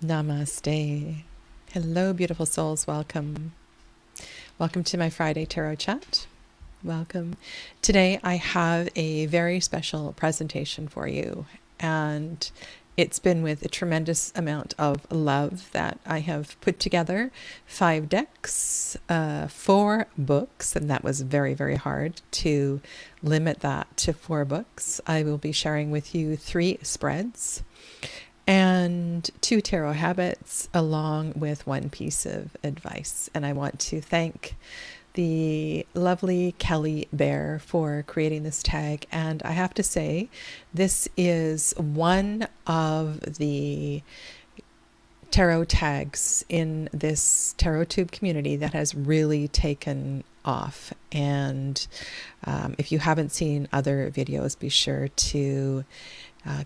Namaste. Hello, beautiful souls. Welcome. Welcome to my Friday Tarot Chat. Welcome. Today I have a very special presentation for you, and it's been with a tremendous amount of love that I have put together 5 decks, 4 books, and that was very, very hard to limit that to 4 books. I will be sharing with you 3 spreads and 2 tarot habits, along with 1 piece of advice. And I want to thank the lovely Kelly Bear for creating this tag. And I have to say, this is one of the tarot tags in this tarot tube community that has really taken off. And if you haven't seen other videos, be sure to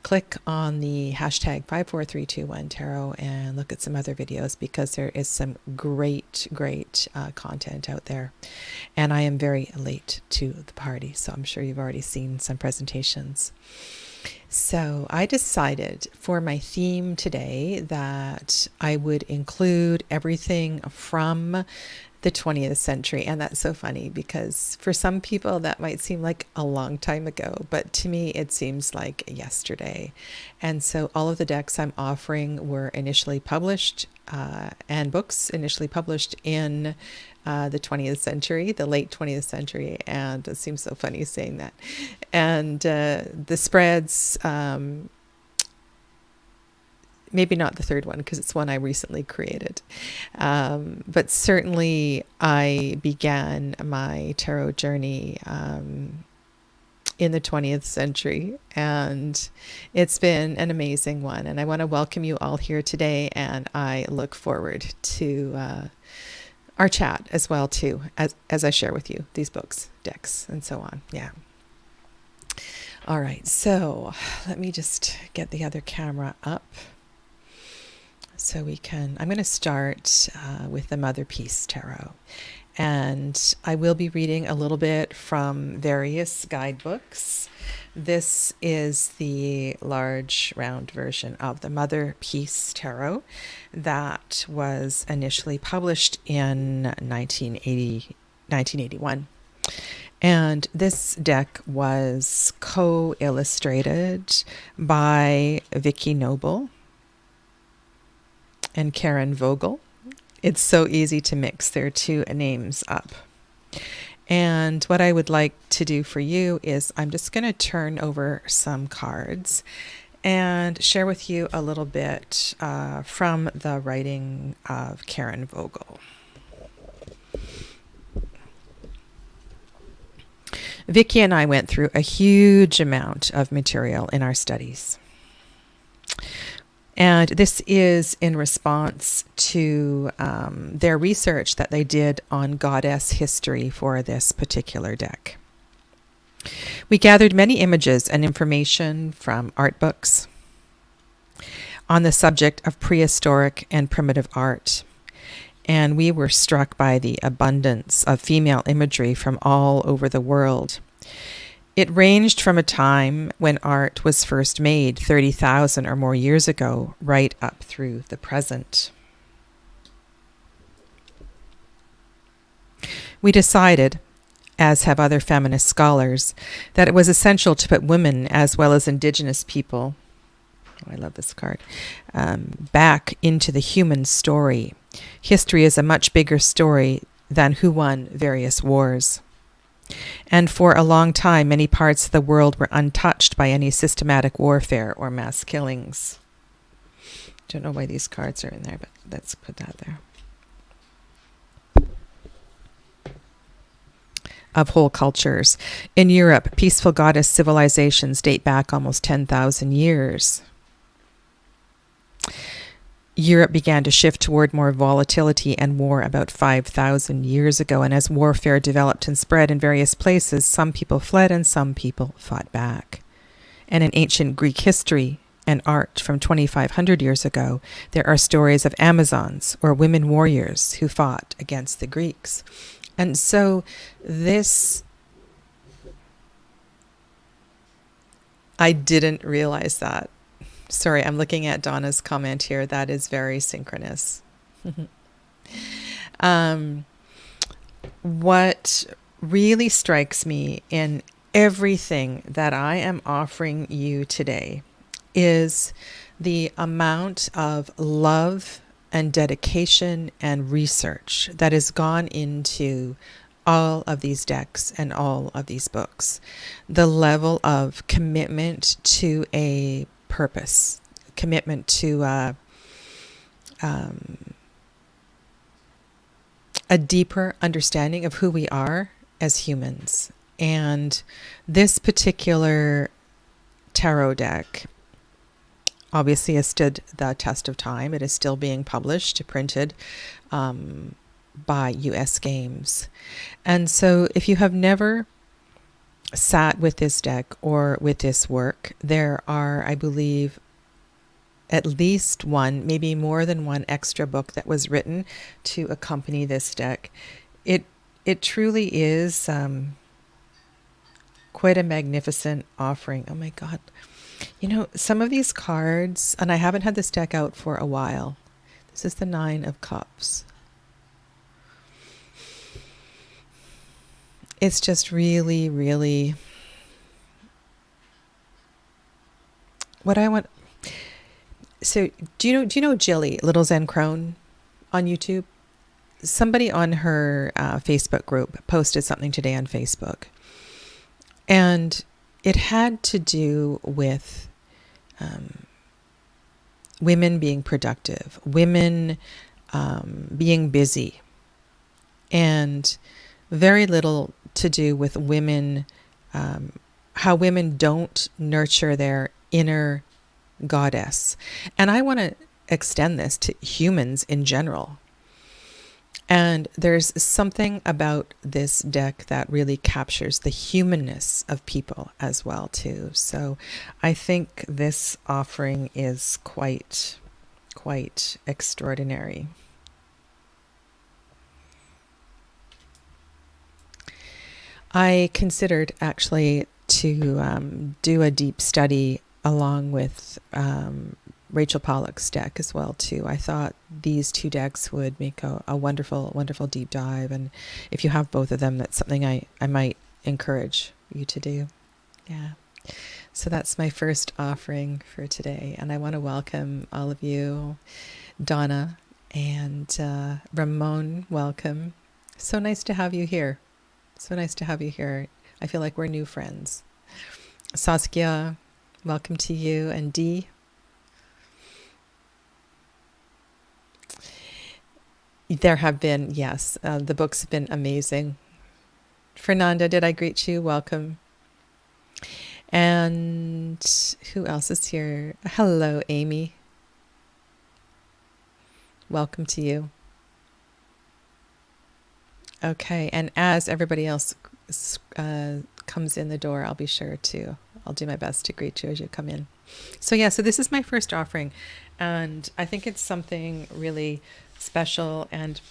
click on the hashtag 54321tarot and look at some other videos, because there is some great content out there. And I am very late to the party, so I'm sure you've already seen some presentations. So I decided for my theme today that I would include everything from the 20th century. And that's so funny, because for some people that might seem like a long time ago, but to me it seems like yesterday. And so all of the decks I'm offering were initially published and books initially published in the 20th century, the late 20th century. And it seems so funny saying that. And the spreads, maybe not the third one, because it's one I recently created. But certainly I began my tarot journey in the 20th century, and it's been an amazing one. And I want to welcome you all here today, and I look forward to our chat as well too, as I share with you these books, decks, and so on. Yeah. All right, so let me just get the other camera up. So I'm going to start with the Motherpeace Tarot. And I will be reading a little bit from various guidebooks. This is the large round version of the Motherpeace Tarot that was initially published in 1981. And this deck was co-illustrated by Vicky Noble and Karen Vogel. It's so easy to mix their 2 names up. And what I would like to do for you is I'm just going to turn over some cards and share with you a little bit from the writing of Karen Vogel. Vicky and I went through a huge amount of material in our studies. And this is in response to their research that they did on goddess history for this particular deck. We gathered many images and information from art books on the subject of prehistoric and primitive art. And we were struck by the abundance of female imagery from all over the world. It ranged from a time when art was first made 30,000 or more years ago, right up through the present. We decided, as have other feminist scholars, that it was essential to put women as well as indigenous people, I love this card, back into the human story. History is a much bigger story than who won various wars. And for a long time, many parts of the world were untouched by any systematic warfare or mass killings. Don't know why these cards are in there, but let's put that there. Of whole cultures. In Europe, peaceful goddess civilizations date back almost 10,000 years. Europe began to shift toward more volatility and war about 5,000 years ago. And as warfare developed and spread in various places, some people fled and some people fought back. And in ancient Greek history and art from 2,500 years ago, there are stories of Amazons or women warriors who fought against the Greeks. And so this, I didn't realize that Sorry, I'm looking at Donna's comment here. That is very synchronous. What really strikes me in everything that I am offering you today is the amount of love and dedication and research that has gone into all of these decks and all of these books. The level of commitment to a purpose, commitment to a deeper understanding of who we are as humans. And this particular tarot deck obviously has stood the test of time. It is still being published, printed by US Games. And so if you have never sat with this deck or with this work, there are, I believe, at least one, maybe more than one extra book that was written to accompany this deck. It truly is quite a magnificent offering. Oh my God. You know, some of these cards, and I haven't had this deck out for a while. This is the 9 of Cups. It's just really, really what I want. So do you know Jilly, Little Zen Crone on YouTube? Somebody on her Facebook group posted something today on Facebook. And it had to do with women being productive, women being busy, and very little to do with women, how women don't nurture their inner goddess. And I want to extend this to humans in general. And there's something about this deck that really captures the humanness of people as well too. So I think this offering is quite extraordinary. I considered actually to do a deep study along with Rachel Pollack's deck as well too. I thought these two decks would make a wonderful deep dive, and if you have both of them, that's something I might encourage you to do. Yeah. So that's my first offering for today, and I want to welcome all of you. Donna and Ramon, welcome. So nice to have you here. So nice to have you here. I feel like we're new friends. Saskia, welcome to you, and Dee. There have been, yes, the books have been amazing. Fernanda, did I greet you? Welcome. And who else is here? Hello, Amy. Welcome to you. Okay, and as everybody else comes in the door, I'll do my best to greet you as you come in. So yeah, so this is my first offering, and I think it's something really special. And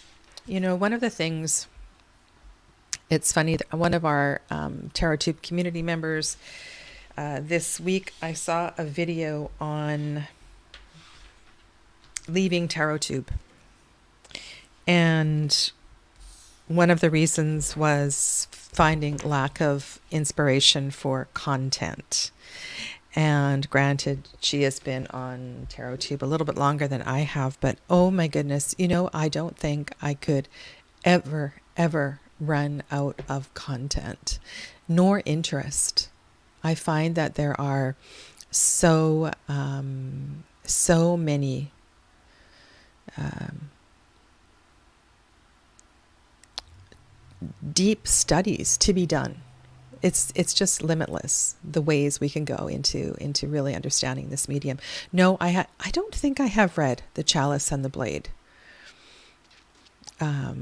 you know, one of the things, it's funny that one of our TarotTube community members this week, I saw a video on leaving TarotTube, and one of the reasons was finding lack of inspiration for content. And granted, she has been on TarotTube a little bit longer than I have, but oh my goodness, you know, I don't think I could ever run out of content, nor interest. I find that there are so many deep studies to be done. It's just limitless, the ways we can go into really understanding this medium. No, I don't think I have read The Chalice and the Blade. I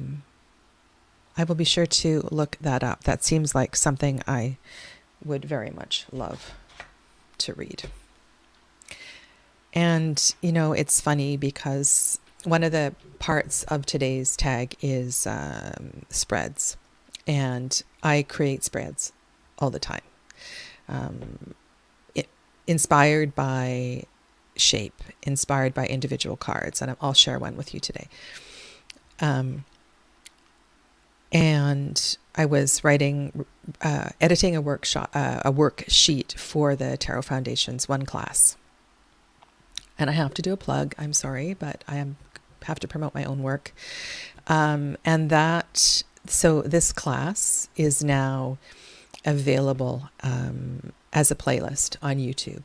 will be sure to look that up. That seems like something I would very much love to read. And, you know, it's funny because one of the parts of today's tag is spreads. And I create spreads all the time. Inspired by shape inspired by individual cards, and I'll share one with you today. And I was editing a worksheet for the Tarot Foundation's one class. And I have to do a plug. I'm sorry, but have to promote my own work. So this class is now available as a playlist on YouTube.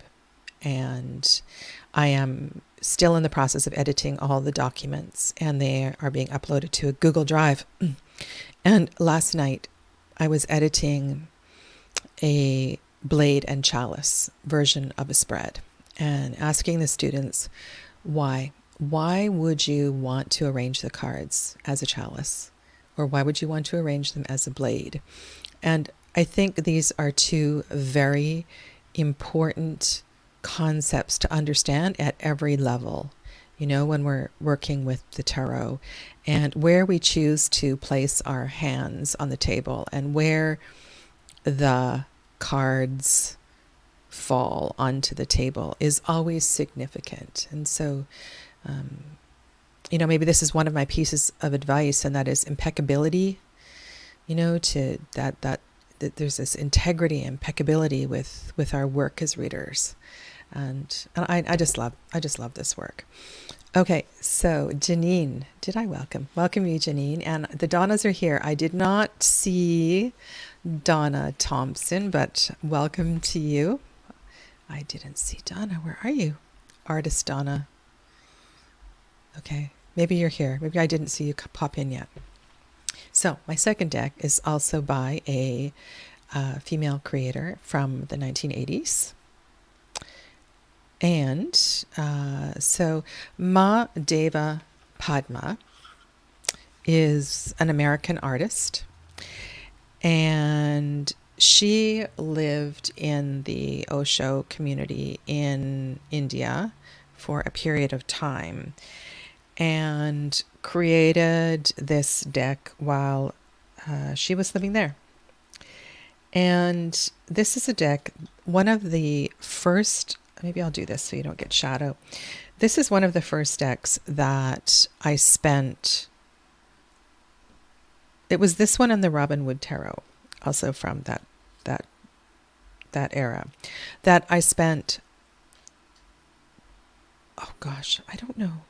And I am still in the process of editing all the documents, and they are being uploaded to a Google Drive. And last night I was editing a blade and chalice version of a spread and asking the students why. Why would you want to arrange the cards as a chalice? Or why would you want to arrange them as a blade? And I think these are two very important concepts to understand at every level, when we're working with the tarot, and where we choose to place our hands on the table and where the cards fall onto the table is always significant. And so, maybe this is one of my pieces of advice, and that is impeccability, to that there's this integrity, impeccability with our work as readers. And I just love this work. Okay, so Janine, did I welcome you, Janine? And the Donnas are here. I did not see Donna Thompson, but welcome to you. I didn't see Donna. Where are you? Artist Donna. Okay, maybe you're here. Maybe I didn't see you pop in yet. So my second deck is also by a female creator from the 1980s. And so Ma Deva Padma is an American artist, and she lived in the Osho community in India for a period of time and created this deck while she was living there. And this is a deck, one of the first, maybe I'll do this so you don't get shadow. This is one of the first decks that I spent. It was this one and the Robin Wood Tarot, also from that era, that I spent, oh gosh, I don't know.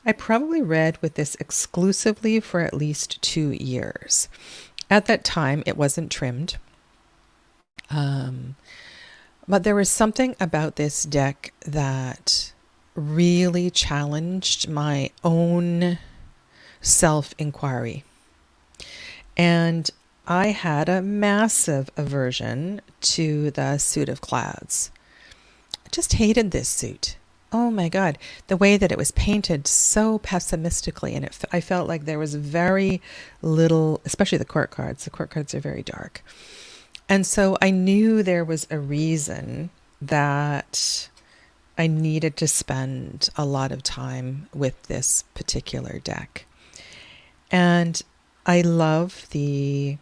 I probably read with this exclusively for at least 2 years. At that time, it wasn't trimmed. But there was something about this deck that really challenged my own self-inquiry. And I had a massive aversion to the Suit of Clouds. I just hated this suit. Oh my God, the way that it was painted so pessimistically, and I felt like there was very little, especially the court cards. The court cards are very dark. And so I knew there was a reason that I needed to spend a lot of time with this particular deck. And I love the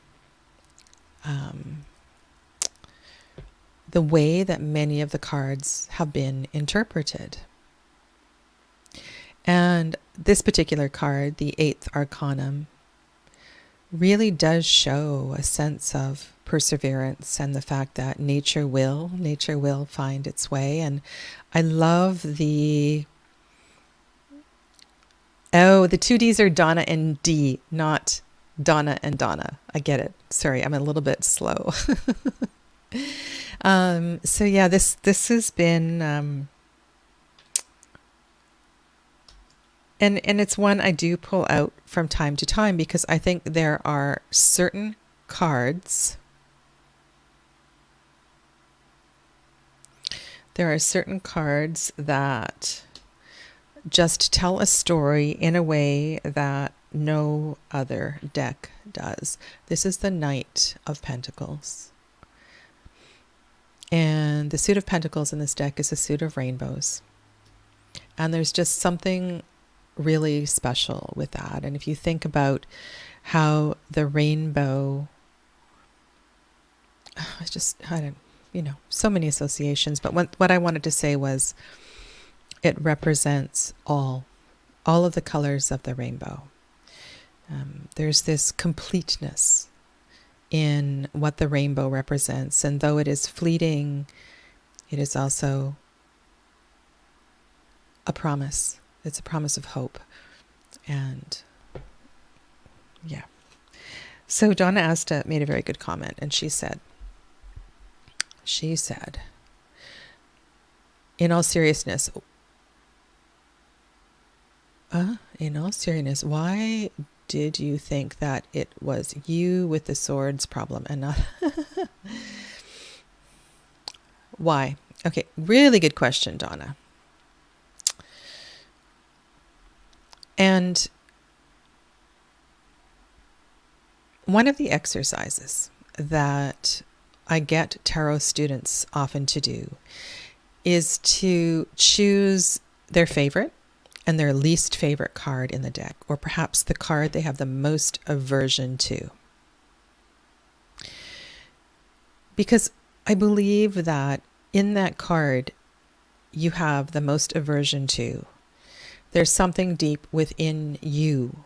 way that many of the cards have been interpreted. And this particular card, the 8th Arcanum, really does show a sense of perseverance and the fact that nature will find its way. And I love the 2 Ds are Donna and D, not Donna and Donna. I get it. Sorry, I'm a little bit slow. So yeah, this has been, and it's one I do pull out from time to time because I think there are certain cards. There are certain cards that just tell a story in a way that no other deck does. This is the Knight of Pentacles. And the Suit of Pentacles in this deck is a suit of rainbows. And there's just something really special with that. And if you think about how the rainbow, so many associations. But what I wanted to say was It represents all of the colors of the rainbow. There's this completeness in what the rainbow represents, and though it is fleeting, it is also a promise. It's a promise of hope. And yeah. So Donna Asta made a very good comment, and she said, in all seriousness, why did you think that it was you with the swords problem and not... Why? Okay, really good question, Donna. And one of the exercises that I get tarot students often to do is to choose their favorite and their least favorite card in the deck, or perhaps the card they have the most aversion to. Because I believe that in that card you have the most aversion to, there's something deep within you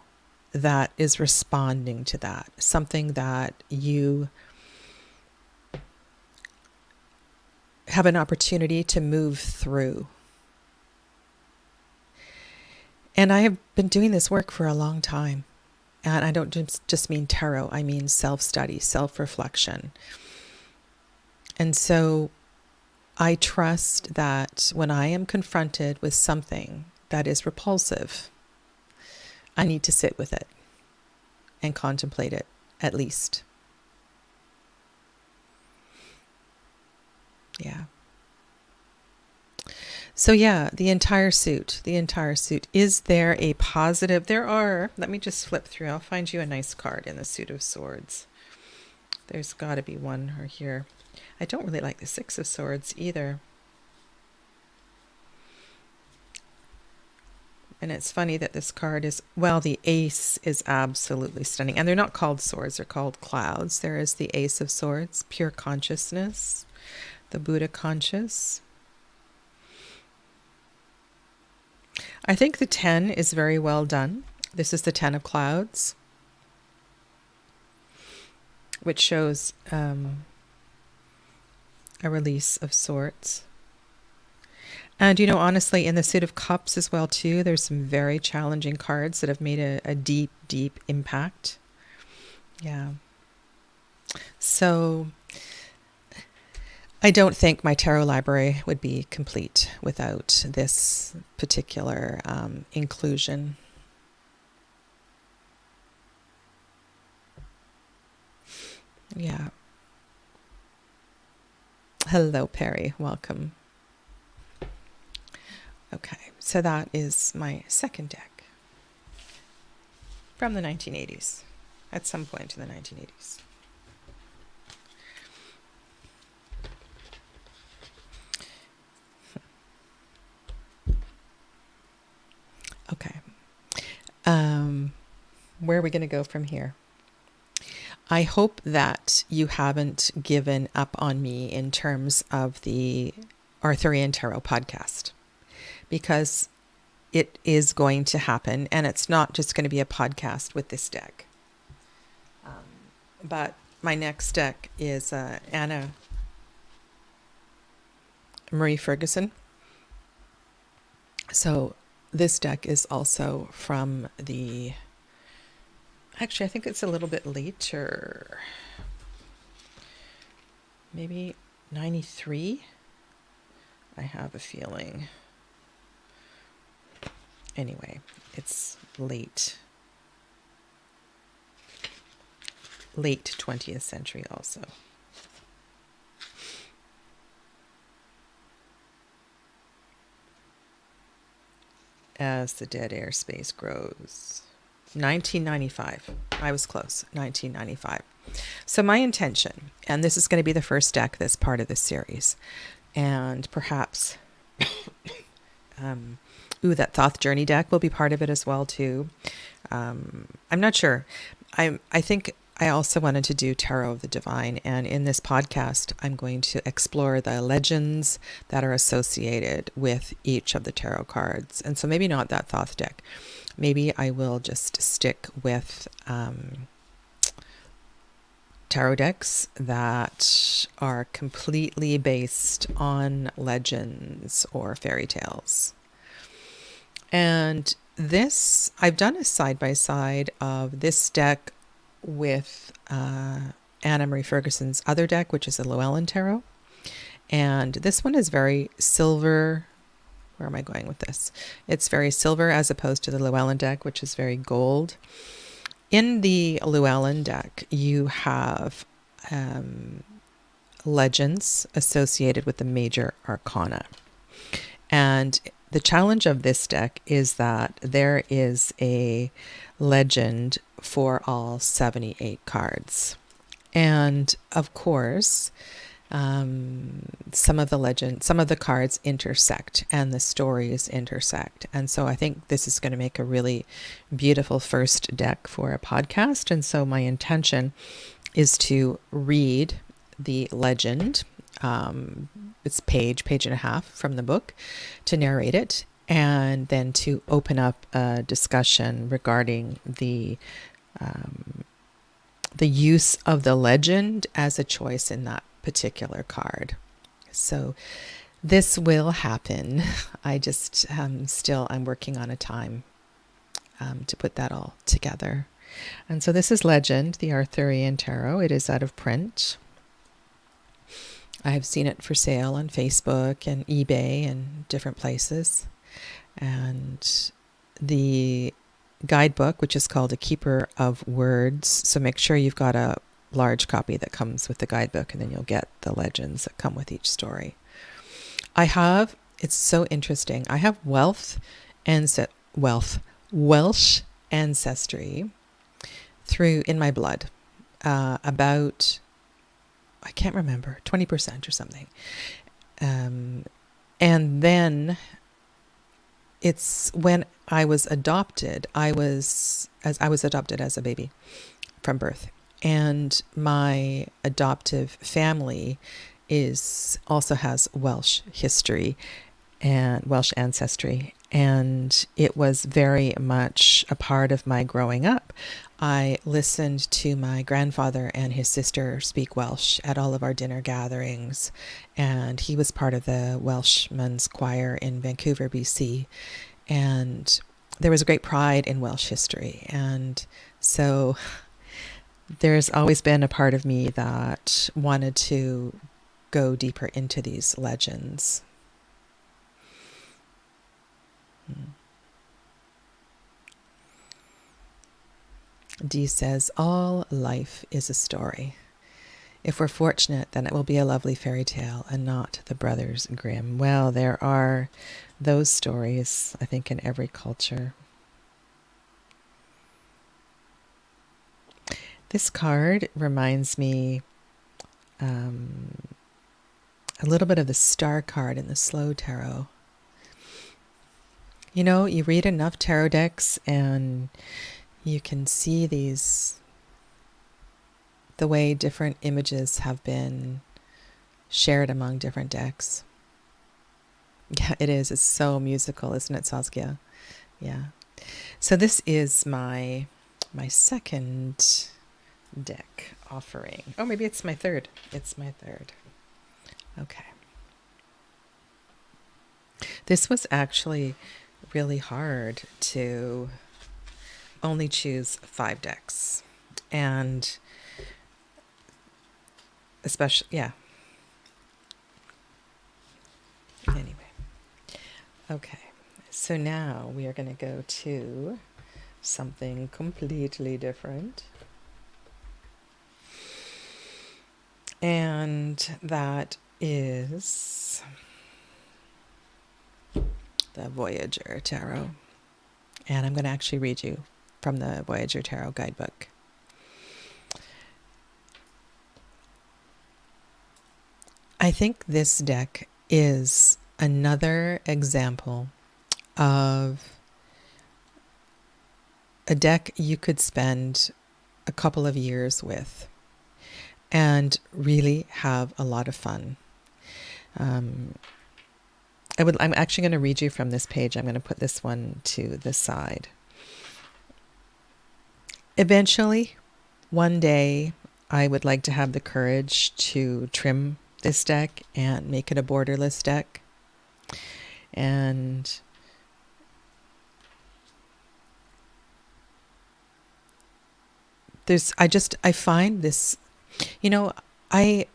that is responding to that, something that you have an opportunity to move through. And I have been doing this work for a long time. And I don't just mean tarot, I mean self-study, self-reflection. And so I trust that when I am confronted with something that is repulsive, I need to sit with it and contemplate it, at least. Yeah. So yeah, the entire suit. Is there a positive? Let me just flip through. I'll find you a nice card in the Suit of Swords. There's got to be one here. I don't really like the Six of Swords either. And it's funny that this card is, well, the Ace is absolutely stunning. And they're not called swords, they're called clouds. There is the Ace of Swords, pure consciousness, the Buddha conscious. I think the 10 is very well done. This is the 10 of Clouds, which shows a release of sorts. And, honestly, in the Suit of Cups as well, too, there's some very challenging cards that have made a deep, deep impact. Yeah. So I don't think my tarot library would be complete without this particular inclusion. Yeah. Hello, Perry. Welcome. Okay, so that is my second deck from the 1980s, at some point in the 1980s. Okay, where are we going to go from here? I hope that you haven't given up on me in terms of the Arthurian Tarot podcast, because it is going to happen, and it's not just going to be a podcast with this deck. But my next deck is Anna Marie Ferguson. So this deck is also from the... Actually, I think it's a little bit later. Maybe 93? I have a feeling. Anyway, it's late 20th century also. As the dead air space grows. 1995. I was close. 1995. So my intention, and this is going to be the first deck that's part of this series, and perhaps that Thoth Journey deck will be part of it as well too. I'm not sure. I think I also wanted to do Tarot of the Divine, and in this podcast, I'm going to explore the legends that are associated with each of the tarot cards. And so maybe not that Thoth deck. Maybe I will just stick with tarot decks that are completely based on legends or fairy tales. And this, I've done a side-by-side of this deck with Anna Marie Ferguson's other deck, which is the Llewellyn Tarot. And this one is very silver. Where am I going with this? It's very silver as opposed to the Llewellyn deck, which is very gold. In the Llewellyn deck, you have legends associated with the major arcana. And the challenge of this deck is that there is a legend for all 78 cards. And of course, some of the cards intersect and the stories intersect. And so I think this is going to make a really beautiful first deck for a podcast. And so my intention is to read the legend. It's page and a half from the book, to narrate it, and then to open up a discussion regarding the use of the legend as a choice in that particular card. So this will happen. I just I'm working on a time to put that all together. And so this is Legend, the Arthurian Tarot. It is out of print. I have seen it for sale on Facebook and eBay and different places. And the guidebook, which is called A Keeper of Words. So make sure you've got a large copy that comes with the guidebook, and then you'll get the legends that come with each story. It's so interesting. I have Welsh ancestry in my blood, about, I can't remember, 20% or something. And then it's when I was adopted. I was adopted as a baby from birth, and my adoptive family also has Welsh history and Welsh ancestry, and it was very much a part of my growing up. I listened to my grandfather and his sister speak Welsh at all of our dinner gatherings, and he was part of the Welshmen's choir in Vancouver, BC, and there was a great pride in Welsh history. And so there's always been a part of me that wanted to go deeper into these legends. Dee says, all life is a story. If we're fortunate, then it will be a lovely fairy tale and not the Brothers Grimm. Well, there are those stories, I think, in every culture. This card reminds me a little bit of the Star card in the Slow Tarot. You know, you read enough tarot decks and you can see the way different images have been shared among different decks. Yeah, it is. It's so musical, isn't it, Saskia? Yeah. So this is my second deck offering. Oh, maybe it's my third. It's my third. Okay. This was actually really hard to only choose 5 decks. And especially, yeah. Anyway. Okay. So now we are going to go to something completely different. And that is the Voyager Tarot. And I'm going to actually read you from the Voyager Tarot guidebook. I think this deck is another example of a deck you could spend a couple of years with and really have a lot of fun. I'm actually going to read you from this page. I'm going to put this one to the side. Eventually, one day, I would like to have the courage to trim this deck and make it a borderless deck. And I find this, I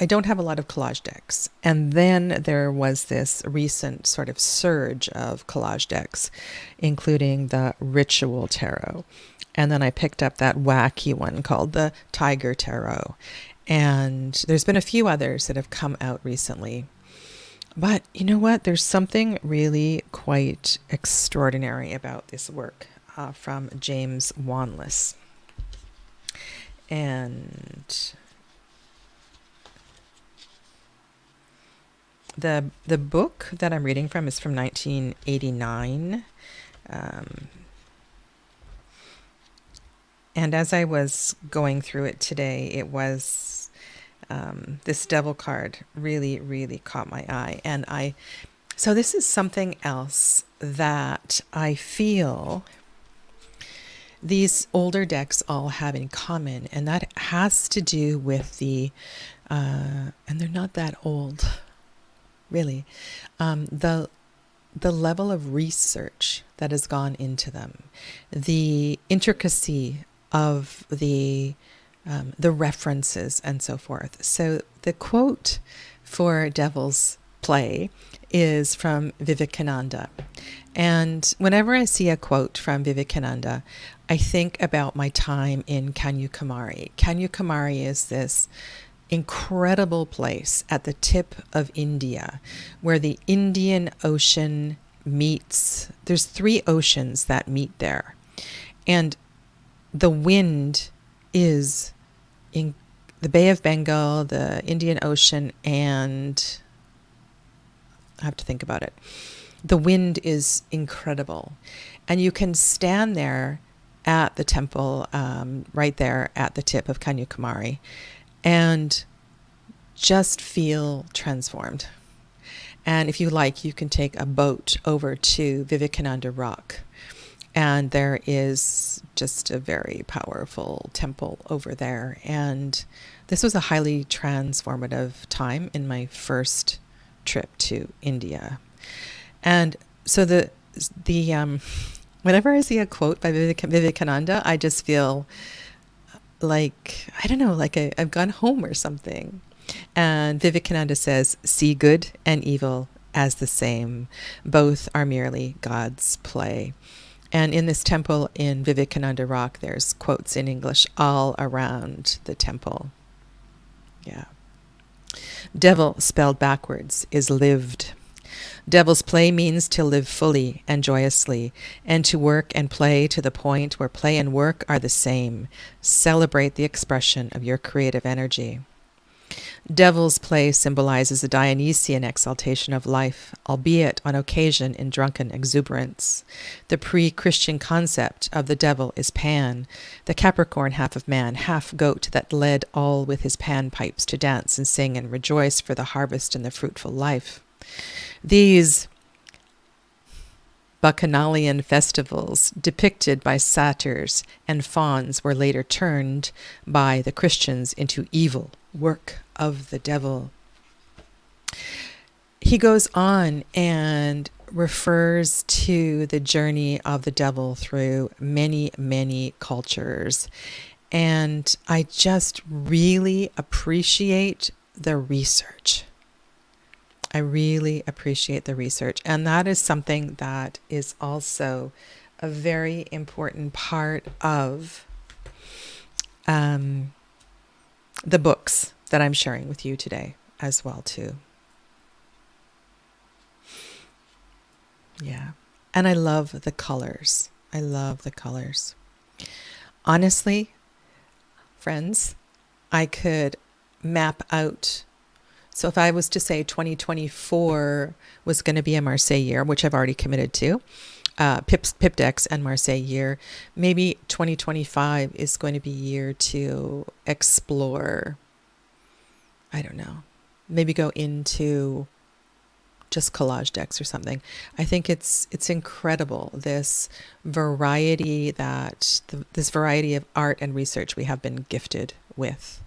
don't have a lot of collage decks. And then there was this recent sort of surge of collage decks, including the Ritual Tarot. And then I picked up that wacky one called the Tiger Tarot. And there's been a few others that have come out recently. But you know what? There's something really quite extraordinary about this work from James Wanless. And the book that I'm reading from is from 1989. And as I was going through it today, it was this devil card really, really caught my eye. So this is something else that I feel these older decks all have in common, and that has to do with and they're not that old, really, the level of research that has gone into them, the intricacy of the references and so forth. So the quote for Devil's Play is from Vivekananda. And whenever I see a quote from Vivekananda, I think about my time in Kanyakumari. Kanyakumari is this incredible place at the tip of India where the Indian Ocean meets. There's 3 oceans that meet there. And the wind is in the Bay of Bengal, the Indian Ocean, and I have to think about it. The wind is incredible. And you can stand there at the temple, right there at the tip of Kanyakumari, and just feel transformed. And if you like, you can take a boat over to Vivekananda Rock. And there is just a very powerful temple over there. And this was a highly transformative time in my first trip to India. And so whenever I see a quote by Vivekananda, I just feel like, I don't know, like I've gone home or something. And Vivekananda says, "See good and evil as the same. Both are merely God's play." And in this temple in Vivekananda Rock, there's quotes in English all around the temple. Yeah. Devil, spelled backwards, is lived. Devil's play means to live fully and joyously, and to work and play to the point where play and work are the same. Celebrate the expression of your creative energy. Devil's play symbolizes a Dionysian exaltation of life, albeit on occasion in drunken exuberance. The pre-Christian concept of the devil is Pan, the Capricorn half of man, half goat that led all with his panpipes to dance and sing and rejoice for the harvest and the fruitful life. These Bacchanalian festivals depicted by satyrs and fauns were later turned by the Christians into evil work of the devil. He goes on and refers to the journey of the devil through many, many cultures. And I just really appreciate the research. I really appreciate the research. And that is something that is also a very important part of the books that I'm sharing with you today as well, too. Yeah. And I love the colors. I love the colors. Honestly, friends, I could map out. So if I was to say 2024 was going to be a Marseille year, which I've already committed to, Pip decks and Marseille year. Maybe 2025 is going to be a year to explore, I don't know, maybe go into just collage decks or something. I think it's incredible, this variety this variety of art and research we have been gifted with.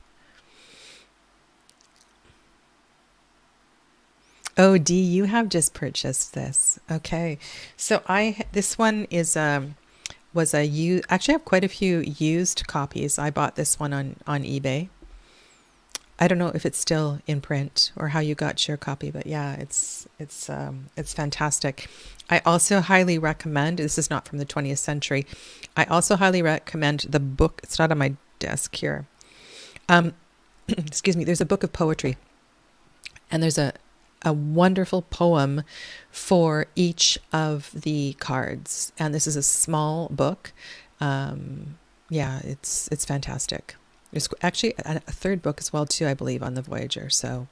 Oh, Dee, you have just purchased this. Okay. So this one actually I have quite a few used copies. I bought this one on eBay. I don't know if it's still in print or how you got your copy, but yeah, it's fantastic. I also highly recommend, this is not from the 20th century, I also highly recommend the book. It's not on my desk here. Excuse me, there's a book of poetry, and there's a wonderful poem for each of the cards. And this is a small book. Yeah, it's fantastic. There's actually a third book as well too, I believe, on the Voyager. So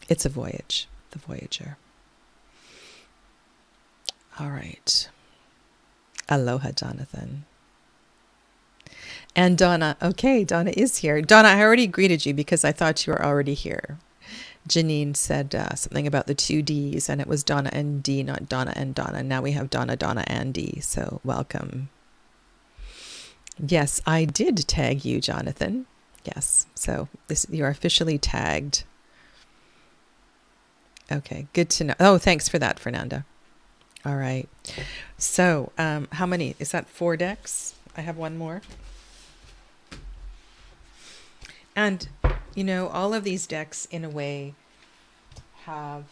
it's a voyage, the Voyager. All right. Aloha, Jonathan. And Donna. Okay, Donna is here. Donna, I already greeted you because I thought you were already here. Janine said something about the two Ds, and it was Donna and D, not Donna and Donna. Now we have Donna, Donna, and D. So welcome. Yes, I did tag you, Jonathan. Yes, so you're officially tagged. Okay, good to know. Oh, thanks for that, Fernanda. All right. So how many? Is that 4 decks? I have one more. And, you know, all of these decks, in a way, have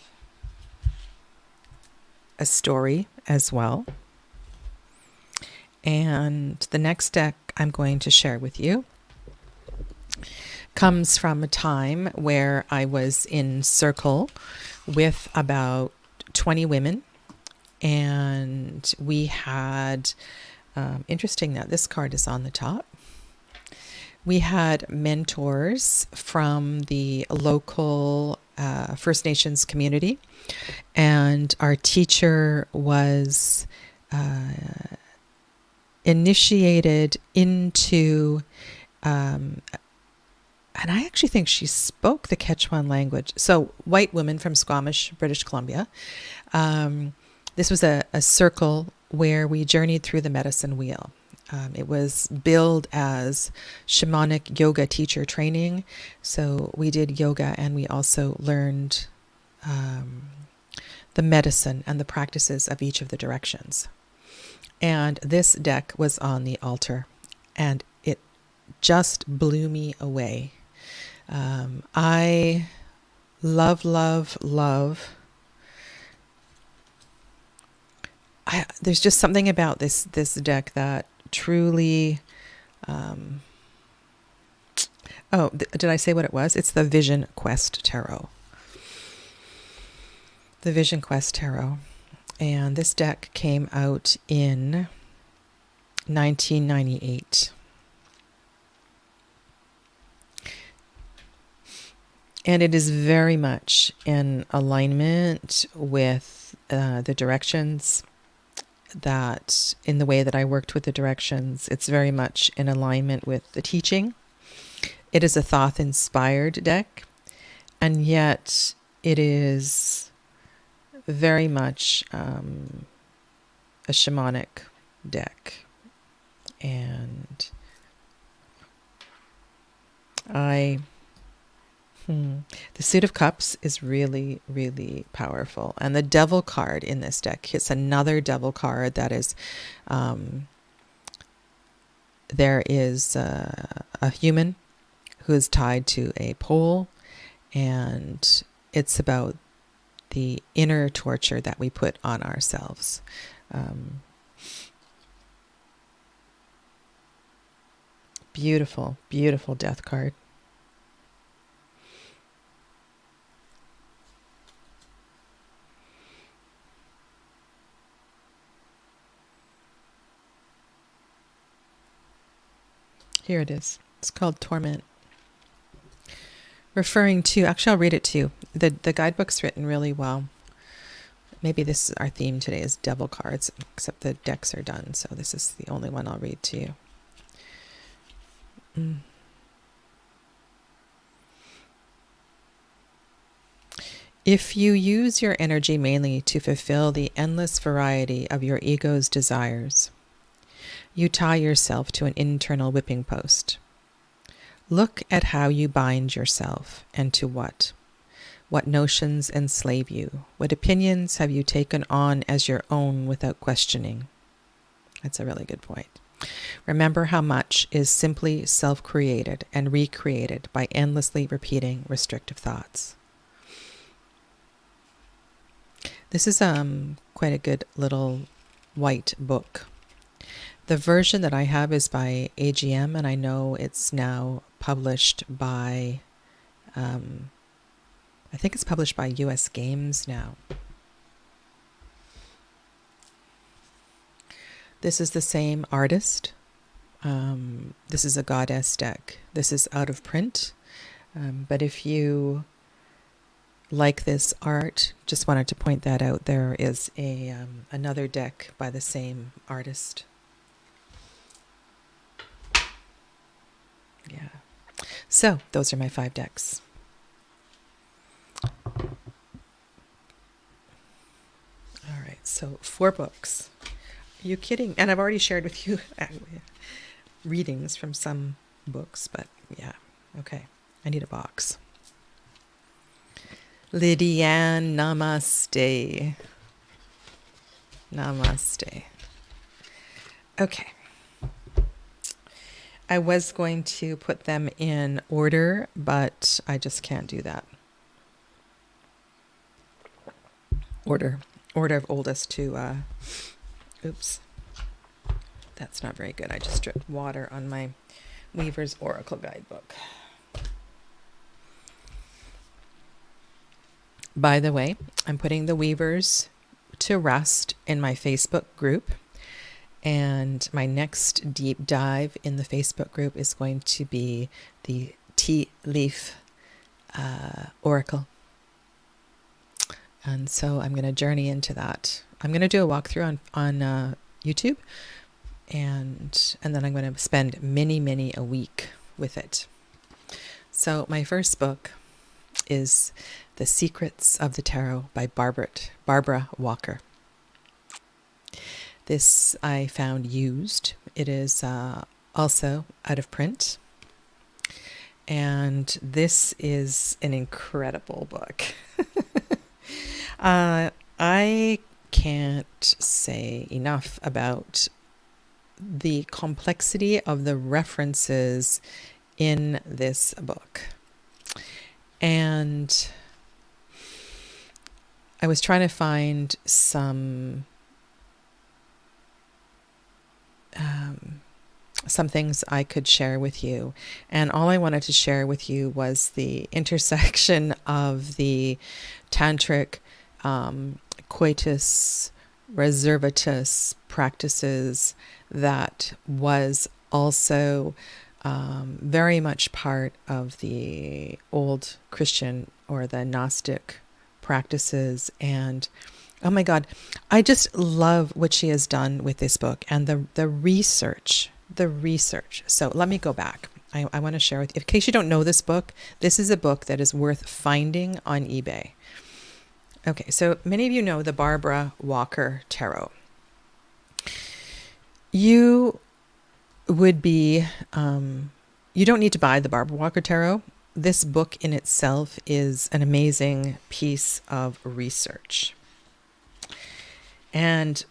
a story as well. And the next deck I'm going to share with you comes from a time where I was in circle with about 20 women. And we had, interesting that this card is on the top. We had mentors from the local First Nations community, and our teacher was initiated into, and I actually think she spoke the Quechuan language. So white women from Squamish, British Columbia. This was a circle where we journeyed through the medicine wheel. It was billed as shamanic yoga teacher training. So we did yoga, and we also learned the medicine and the practices of each of the directions. And this deck was on the altar, and it just blew me away. I love. There's just something about this deck that truly, did I say what it was? It's the Vision Quest Tarot. The Vision Quest Tarot. And this deck came out in 1998. And it is very much in alignment with the directions that, in the way that I worked with the directions, it's very much in alignment with the teaching. It is a Thoth-inspired deck, and yet it is very much a shamanic deck. And the Suit of Cups is really, really powerful. And the Devil card in this deck, it's another Devil card that is, there is a human who is tied to a pole, and it's about the inner torture that we put on ourselves. Beautiful, beautiful death card. Here it is. It's called Torment. Referring to, actually I'll read it to you. The guidebook's written really well. Maybe this is our theme today is devil cards, except the decks are done, so this is the only one I'll read to you. If you use your energy mainly to fulfill the endless variety of your ego's desires, you tie yourself to an internal whipping post. Look at how you bind yourself, and to what. What notions enslave you? What opinions have you taken on as your own without questioning? That's a really good point. Remember how much is simply self-created and recreated by endlessly repeating restrictive thoughts. This is quite a good little white book. The version that I have is by AGM, and I know it's now published by, I think it's published by US Games now. This is the same artist. This is a goddess deck. This is out of print. But if you like this art, just wanted to point that out. There is another deck by the same artist. Yeah. So those are my 5 decks. All right, so 4 books. Are you kidding? And I've already shared with you readings from some books, but yeah, okay. I need a box. Lydianne, namaste. Namaste. Okay. I was going to put them in order, but I just can't do that. Order of oldest to, oops. That's not very good. I just dripped water on my Weaver's Oracle Guidebook. By the way, I'm putting the Weavers to rest in my Facebook group. And my next deep dive in the Facebook group is going to be the tea leaf oracle. And so I'm going to journey into that. I'm going to do a walkthrough on YouTube. And then I'm going to spend many a week with it. So my first book is The Secrets of the Tarot by Barbara Walker. This I found used. It is also out of print. And this is an incredible book. I can't say enough about the complexity of the references in this book. And I was trying to find some things I could share with you. And all I wanted to share with you was the intersection of the tantric coitus reservatus practices that was also very much part of the old Christian or the Gnostic practices. And oh my God, I just love what she has done with this book and the research. So let me go back. I want to share with you, in case you don't know this book, this is a book that is worth finding on eBay. Okay, so many of you know the Barbara Walker Tarot. You would be, you don't need to buy the Barbara Walker Tarot. This book in itself is an amazing piece of research. And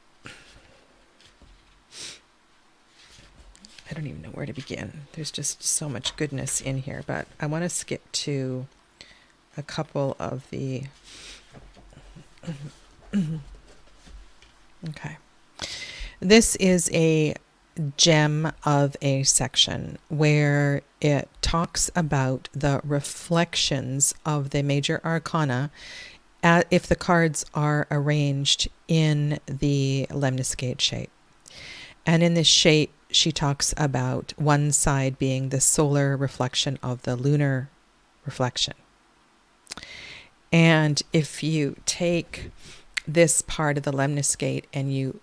I don't even know where to begin. There's just so much goodness in here, but I want to skip to a couple of the... Okay. This is a gem of a section where it talks about the reflections of the major arcana if the cards are arranged in the lemniscate shape. And in this shape, she talks about one side being the solar reflection of the lunar reflection. And if you take this part of the lemniscate and you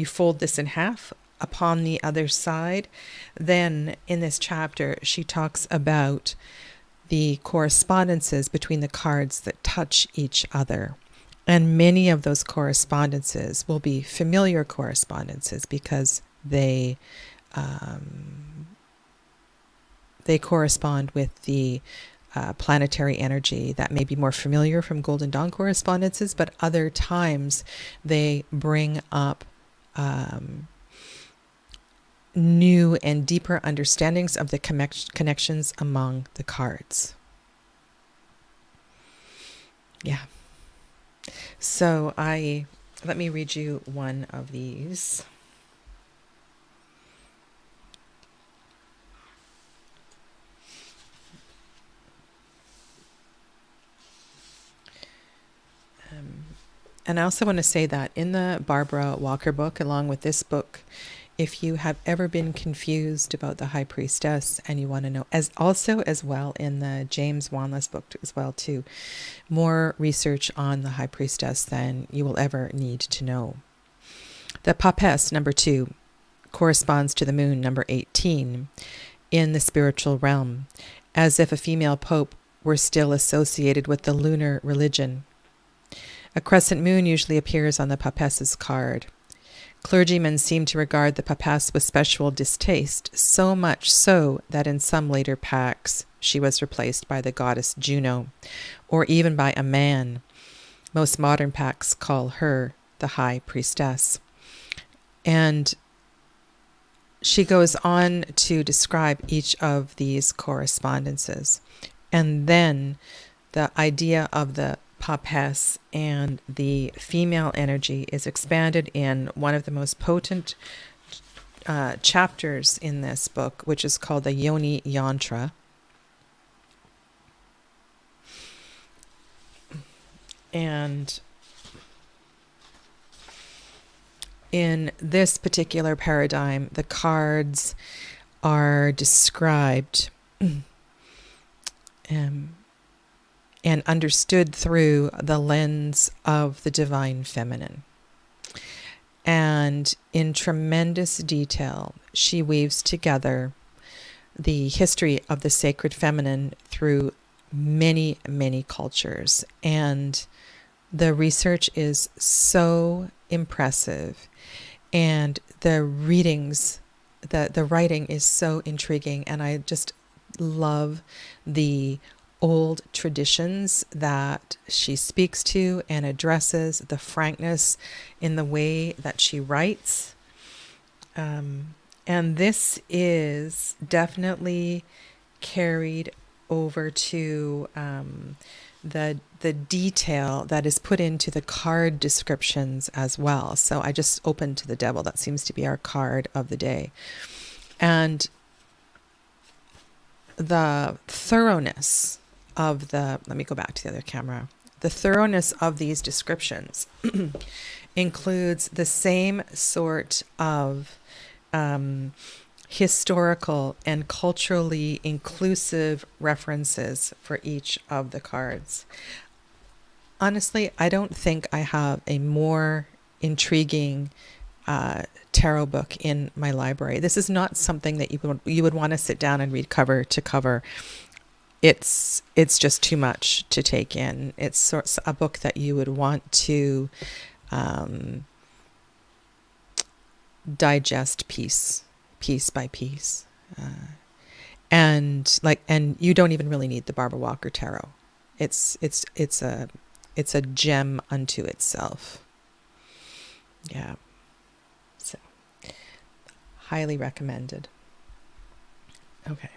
fold this in half upon the other side, then in this chapter she talks about the correspondences between the cards that touch each other. And many of those correspondences will be familiar correspondences because they correspond with the planetary energy that may be more familiar from Golden Dawn correspondences, but other times they bring up new and deeper understandings of the connections among the cards. Yeah. So let me read you one of these. And I also want to say that in the Barbara Walker book, along with this book, if you have ever been confused about the High Priestess and you want to know, as well in the James Wanless book as well too, more research on the High Priestess than you will ever need to know. The Papess, number 2, corresponds to the moon, number 18, in the spiritual realm, as if a female pope were still associated with the lunar religion. A crescent moon usually appears on the Papess's card. Clergymen seem to regard the Papess with special distaste, so much so that in some later pacts she was replaced by the goddess Juno, or even by a man. Most modern pacts call her the High Priestess. And she goes on to describe each of these correspondences. And then the idea of the Papess and the female energy is expanded in one of the most potent chapters in this book, which is called the Yoni Yantra. And in this particular paradigm, the cards are described and understood through the lens of the divine feminine. And in tremendous detail, she weaves together the history of the sacred feminine through many, many cultures. And the research is so impressive. And the readings, the writing is so intriguing. And I just love the old traditions that she speaks to and addresses, the frankness in the way that she writes. And this is definitely carried over to the detail that is put into the card descriptions as well. So I just opened to the devil. That seems to be our card of the day. And the thoroughness of let me go back to the other camera. The thoroughness of these descriptions includes the same sort of historical and culturally inclusive references for each of the cards. Honestly, I don't think I have a more intriguing tarot book in my library. This is not something that you would want to sit down and read cover to cover. It's just too much to take in. It's sort of a book that you would want to digest piece by piece, and you don't even really need the Barbara Walker tarot. It's a gem unto itself. Yeah, so highly recommended. Okay.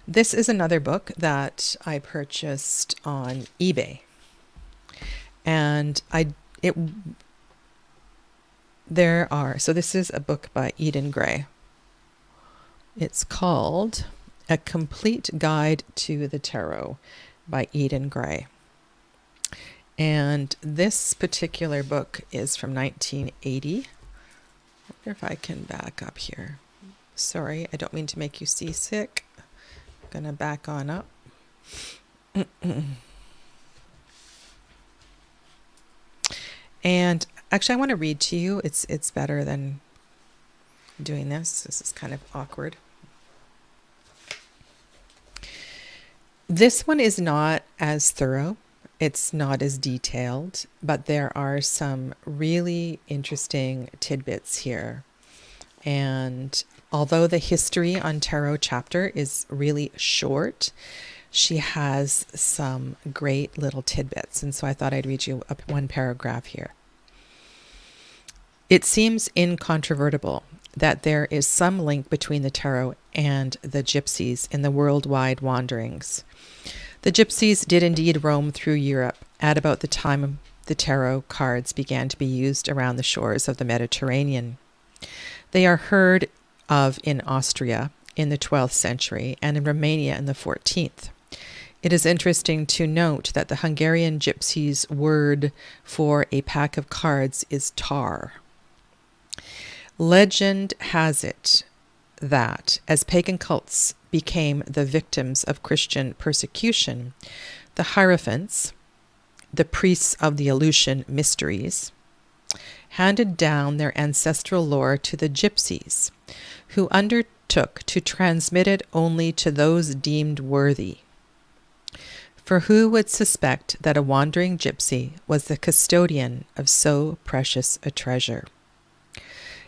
This is another book that I purchased on eBay, and so this is a book by Eden Gray. It's called A Complete Guide to the Tarot by Eden Gray. And this particular book is from 1980. I wonder if I can back up here. Sorry, I don't mean to make you seasick. Gonna back on up. And actually, I want to read to you. It's better than doing this. This is kind of awkward. This one is not as thorough. It's not as detailed, but there are some really interesting tidbits here. And although the history on tarot chapter is really short, she has some great little tidbits. And so I thought I'd read you one paragraph here. It seems incontrovertible that there is some link between the tarot and the gypsies in the worldwide wanderings. The gypsies did indeed roam through Europe at about the time the tarot cards began to be used around the shores of the Mediterranean. They are heard of in Austria in the 12th century and in Romania in the 14th. It is interesting to note that the Hungarian gypsies' word for a pack of cards is tar. Legend has it that as pagan cults became the victims of Christian persecution, the Hierophants, the priests of the Eleusinian mysteries, handed down their ancestral lore to the gypsies, who undertook to transmit it only to those deemed worthy. For who would suspect that a wandering gypsy was the custodian of so precious a treasure?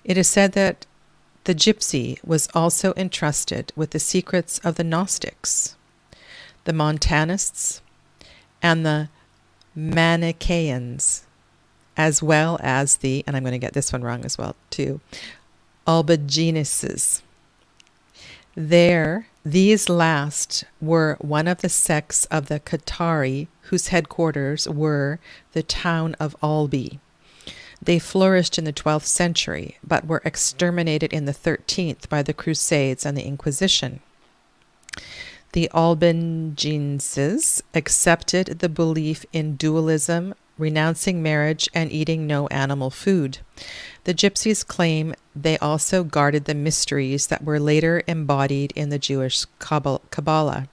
It is said that the gypsy was also entrusted with the secrets of the Gnostics, the Montanists, and the Manichaeans, as well as the, and I'm going to get this one wrong as well too, Albigenses. These last were one of the sects of the Cathari, whose headquarters were the town of Albi. They flourished in the 12th century, but were exterminated in the 13th by the Crusades and the Inquisition. The Albigenses accepted the belief in dualism, renouncing marriage and eating no animal food. The gypsies claim they also guarded the mysteries that were later embodied in the Jewish Kabbalah,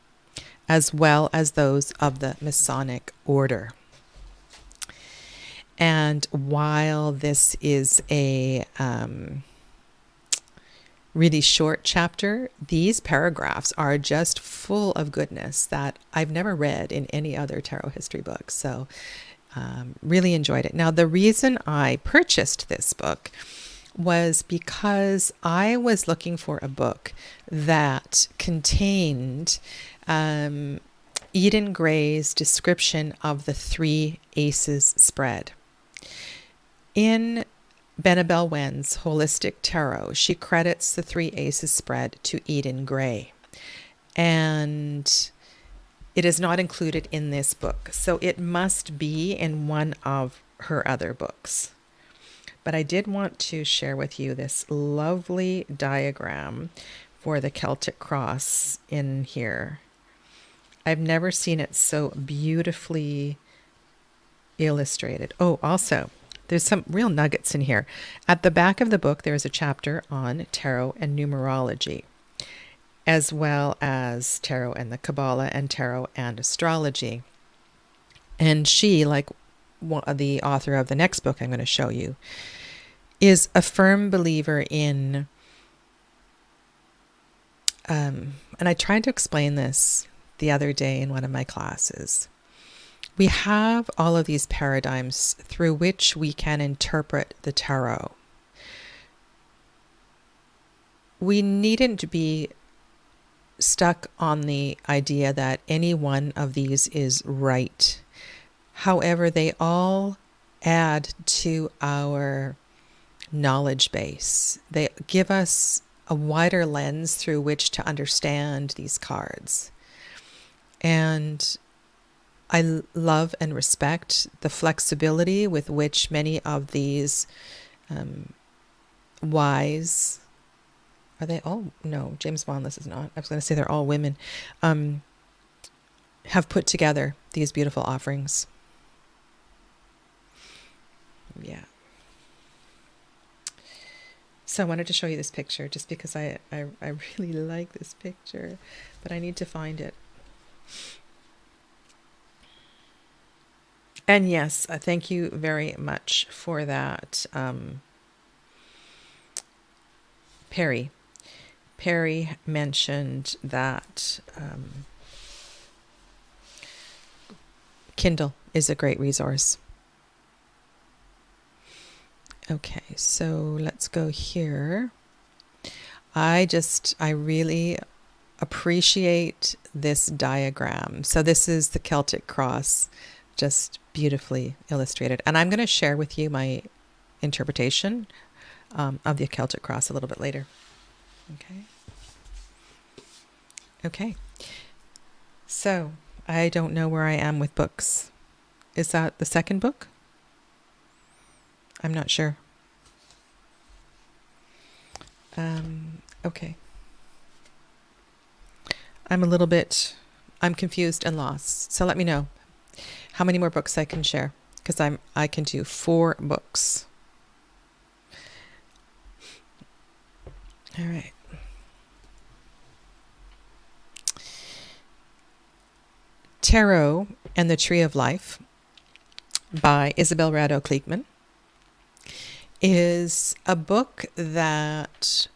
as well as those of the Masonic order. And while this is a really short chapter, these paragraphs are just full of goodness that I've never read in any other tarot history book. So really enjoyed it. Now, the reason I purchased this book was because I was looking for a book that contained Eden Gray's description of the 3 Aces spread. In Benabel Wen's Holistic Tarot, she credits the 3 Aces spread to Eden Gray. And it is not included in this book, so it must be in one of her other books. But I did want to share with you this lovely diagram for the Celtic cross in here. I've never seen it so beautifully illustrated. Oh, also, there's some real nuggets in here. At the back of the book, there is a chapter on tarot and numerology, as well as tarot and the Kabbalah and tarot and astrology. And she, like the author of the next book I'm going to show you, is a firm believer in, and I tried to explain this the other day in one of my classes. We have all of these paradigms through which we can interpret the tarot. We needn't be stuck on the idea that any one of these is right. However, they all add to our knowledge base. They give us a wider lens through which to understand these cards. And I love and respect the flexibility with which many of these wise, are they all? No, James Wanless is not. I was going to say they're all women, have put together these beautiful offerings. Yeah. So I wanted to show you this picture just because I really like this picture, but I need to find it. And yes, thank you very much for that, Perry. Perry mentioned that Kindle is a great resource. Okay, so let's go here. I really appreciate this diagram. So this is the Celtic cross, just beautifully illustrated. And I'm going to share with you my interpretation of the Celtic cross a little bit later. Okay. Okay. So I don't know where I am with books. Is that the second book? I'm not sure. Okay. I'm confused and lost. So let me know how many more books I can share, because I can do 4 books. All right. Tarot and the Tree of Life by Isabel Rado Kliegman is a book that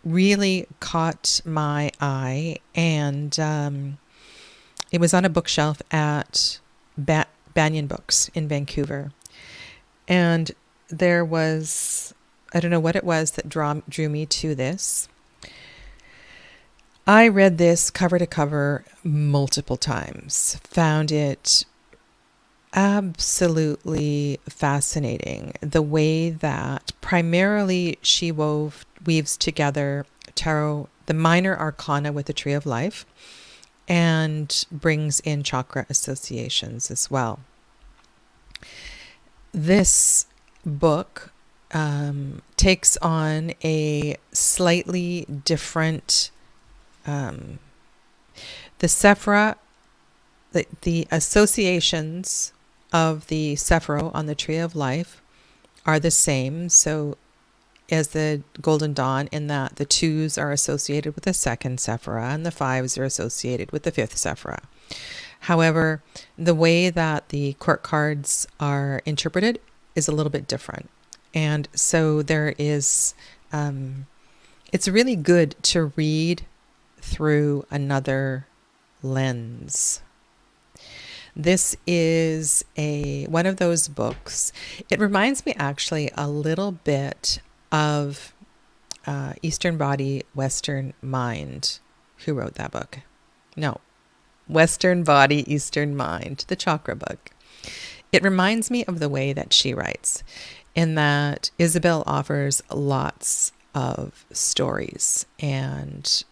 really caught my eye, and it was on a bookshelf at Banyan Books in Vancouver. And there was, I don't know what it was that drew me to this. I read this cover to cover multiple times, found it absolutely fascinating. The way that primarily she weaves together tarot, the minor arcana with the Tree of Life, and brings in chakra associations as well. This book takes on a slightly different, the Sephira, the associations of the Sephiro on the Tree of Life are the same. So as the Golden Dawn, in that the 2s are associated with the second Sephira and the 5s are associated with the 5th Sephira. However, the way that the court cards are interpreted is a little bit different. And so there is, it's really good to read through another lens. This is one of those books. It reminds me actually a little bit of Eastern Body, Western Mind. Who wrote that book? No. Western Body, Eastern Mind, the chakra book. It reminds me of the way that she writes, in that Isabel offers lots of stories and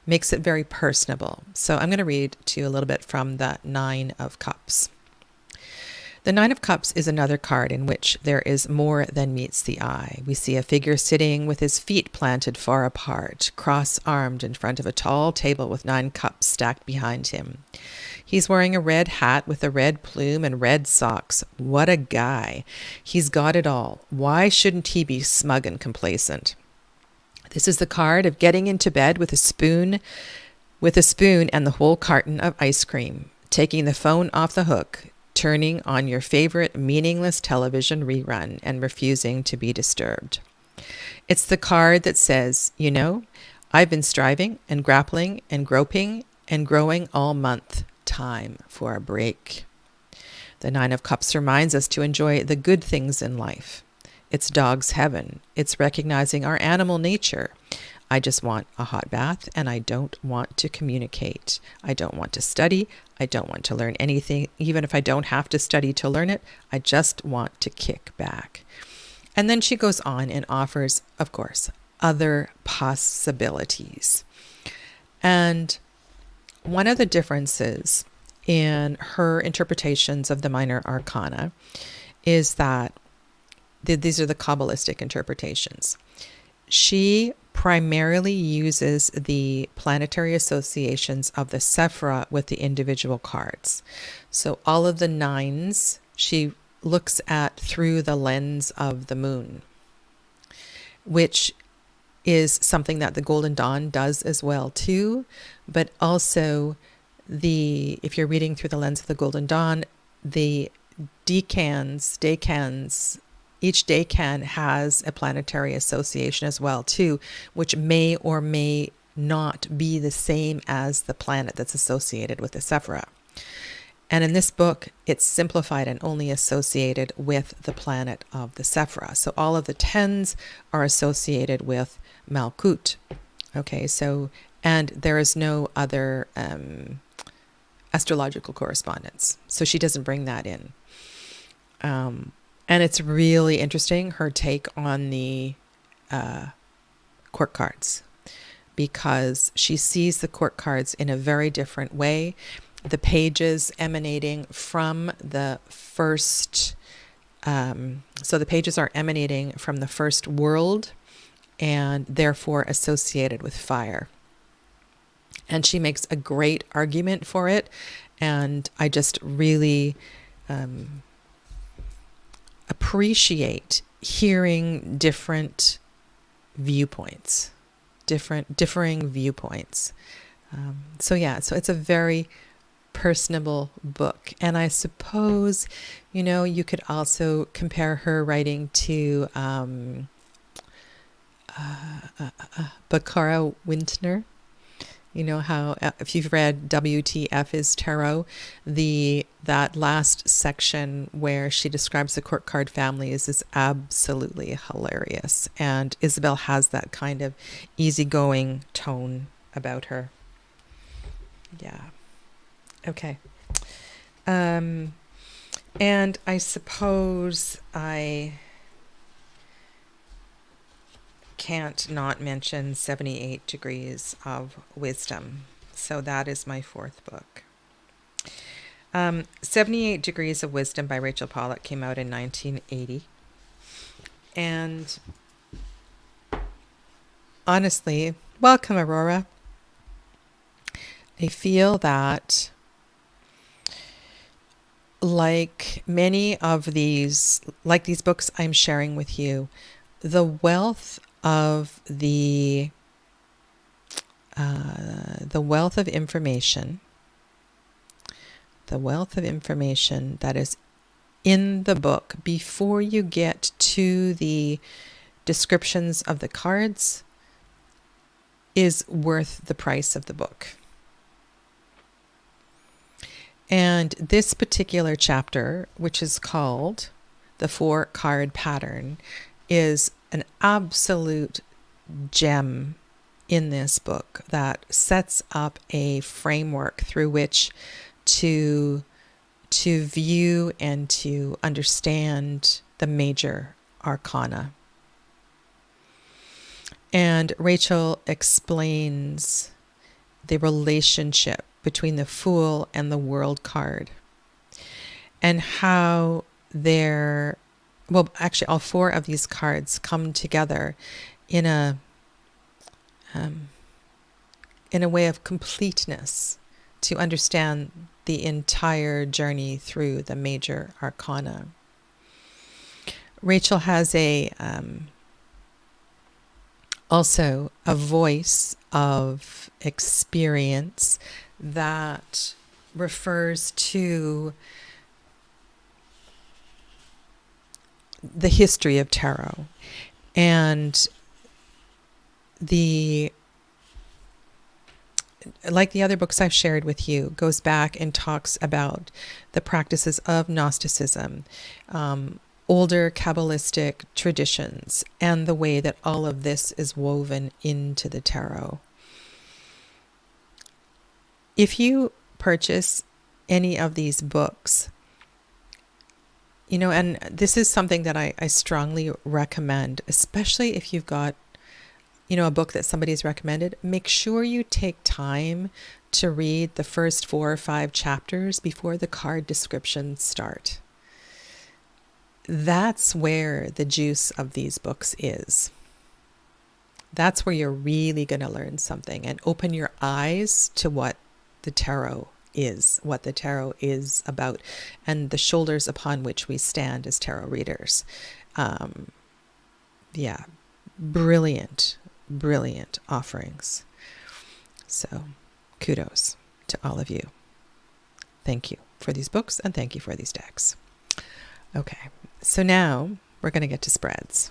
makes it very personable. So I'm going to read to you a little bit from the 9 of Cups. The 9 of Cups is another card in which there is more than meets the eye. We see a figure sitting with his feet planted far apart, cross-armed in front of a tall table with 9 cups stacked behind him. He's wearing a red hat with a red plume and red socks. What a guy. He's got it all. Why shouldn't he be smug and complacent? This is the card of getting into bed with a spoon and the whole carton of ice cream, taking the phone off the hook, turning on your favorite meaningless television rerun, and refusing to be disturbed. It's the card that says, you know, I've been striving and grappling and groping and growing all month. Time for a break. The 9 of Cups reminds us to enjoy the good things in life. It's dog's heaven. It's recognizing our animal nature. I just want a hot bath, and I don't want to communicate. I don't want to study. I don't want to learn anything. Even if I don't have to study to learn it, I just want to kick back. And then she goes on and offers, of course, other possibilities. And one of the differences in her interpretations of the minor arcana is that these are the Kabbalistic interpretations. She primarily uses the planetary associations of the Sephira with the individual cards. So all of the 9s, she looks at through the lens of the moon, which is something that the Golden Dawn does as well too, but also if you're reading through the lens of the Golden Dawn, the decans, each decan has a planetary association as well too, which may or may not be the same as the planet that's associated with the Sephira. And in this book, it's simplified and only associated with the planet of the Sephira. So all of the tens are associated with Malkut. Okay, so, and there is no other astrological correspondence. So she doesn't bring that in. And it's really interesting, her take on the court cards, because she sees the court cards in a very different way. The pages emanating from the first, so the pages are emanating from the first world and therefore associated with fire. And she makes a great argument for it. And I just really appreciate hearing different viewpoints, differing viewpoints. So it's a very personable book. And I suppose, you could also compare her writing to Bakara Wintner. You know how, if you've read WTF is Tarot, that last section where she describes the court card families is absolutely hilarious. And Isabel has that kind of easygoing tone about her. Yeah. Okay. And I suppose I can't not mention 78 Degrees of Wisdom. So that is my fourth book. 78 Degrees of Wisdom by Rachel Pollack came out in 1980. And honestly, welcome, Aurora. I feel that, like many of these books I'm sharing with you, the wealth of the wealth of information that is in the book before you get to the descriptions of the cards is worth the price of the book. And this particular chapter, which is called The 4-Card Pattern, is an absolute gem in this book that sets up a framework through which to view and to understand the major arcana. And Rachel explains the relationship between the Fool and the World card, and how all 4 of these cards come together in a way of completeness to understand the entire journey through the major arcana. Rachel has also a voice of experience that refers to the history of tarot, and like the other books I've shared with you, goes back and talks about the practices of Gnosticism, older Kabbalistic traditions, and the way that all of this is woven into the tarot. If you purchase any of these books, and this is something that I strongly recommend, especially if you've got, a book that somebody's recommended, make sure you take time to read the first 4 or 5 chapters before the card descriptions start. That's where the juice of these books is. That's where you're really going to learn something and open your eyes to what the tarot is about, and the shoulders upon which we stand as tarot readers. Brilliant offerings. So kudos. to all of you. Thank you for these books and thank you for these decks. Okay, so now we're going to get to spreads.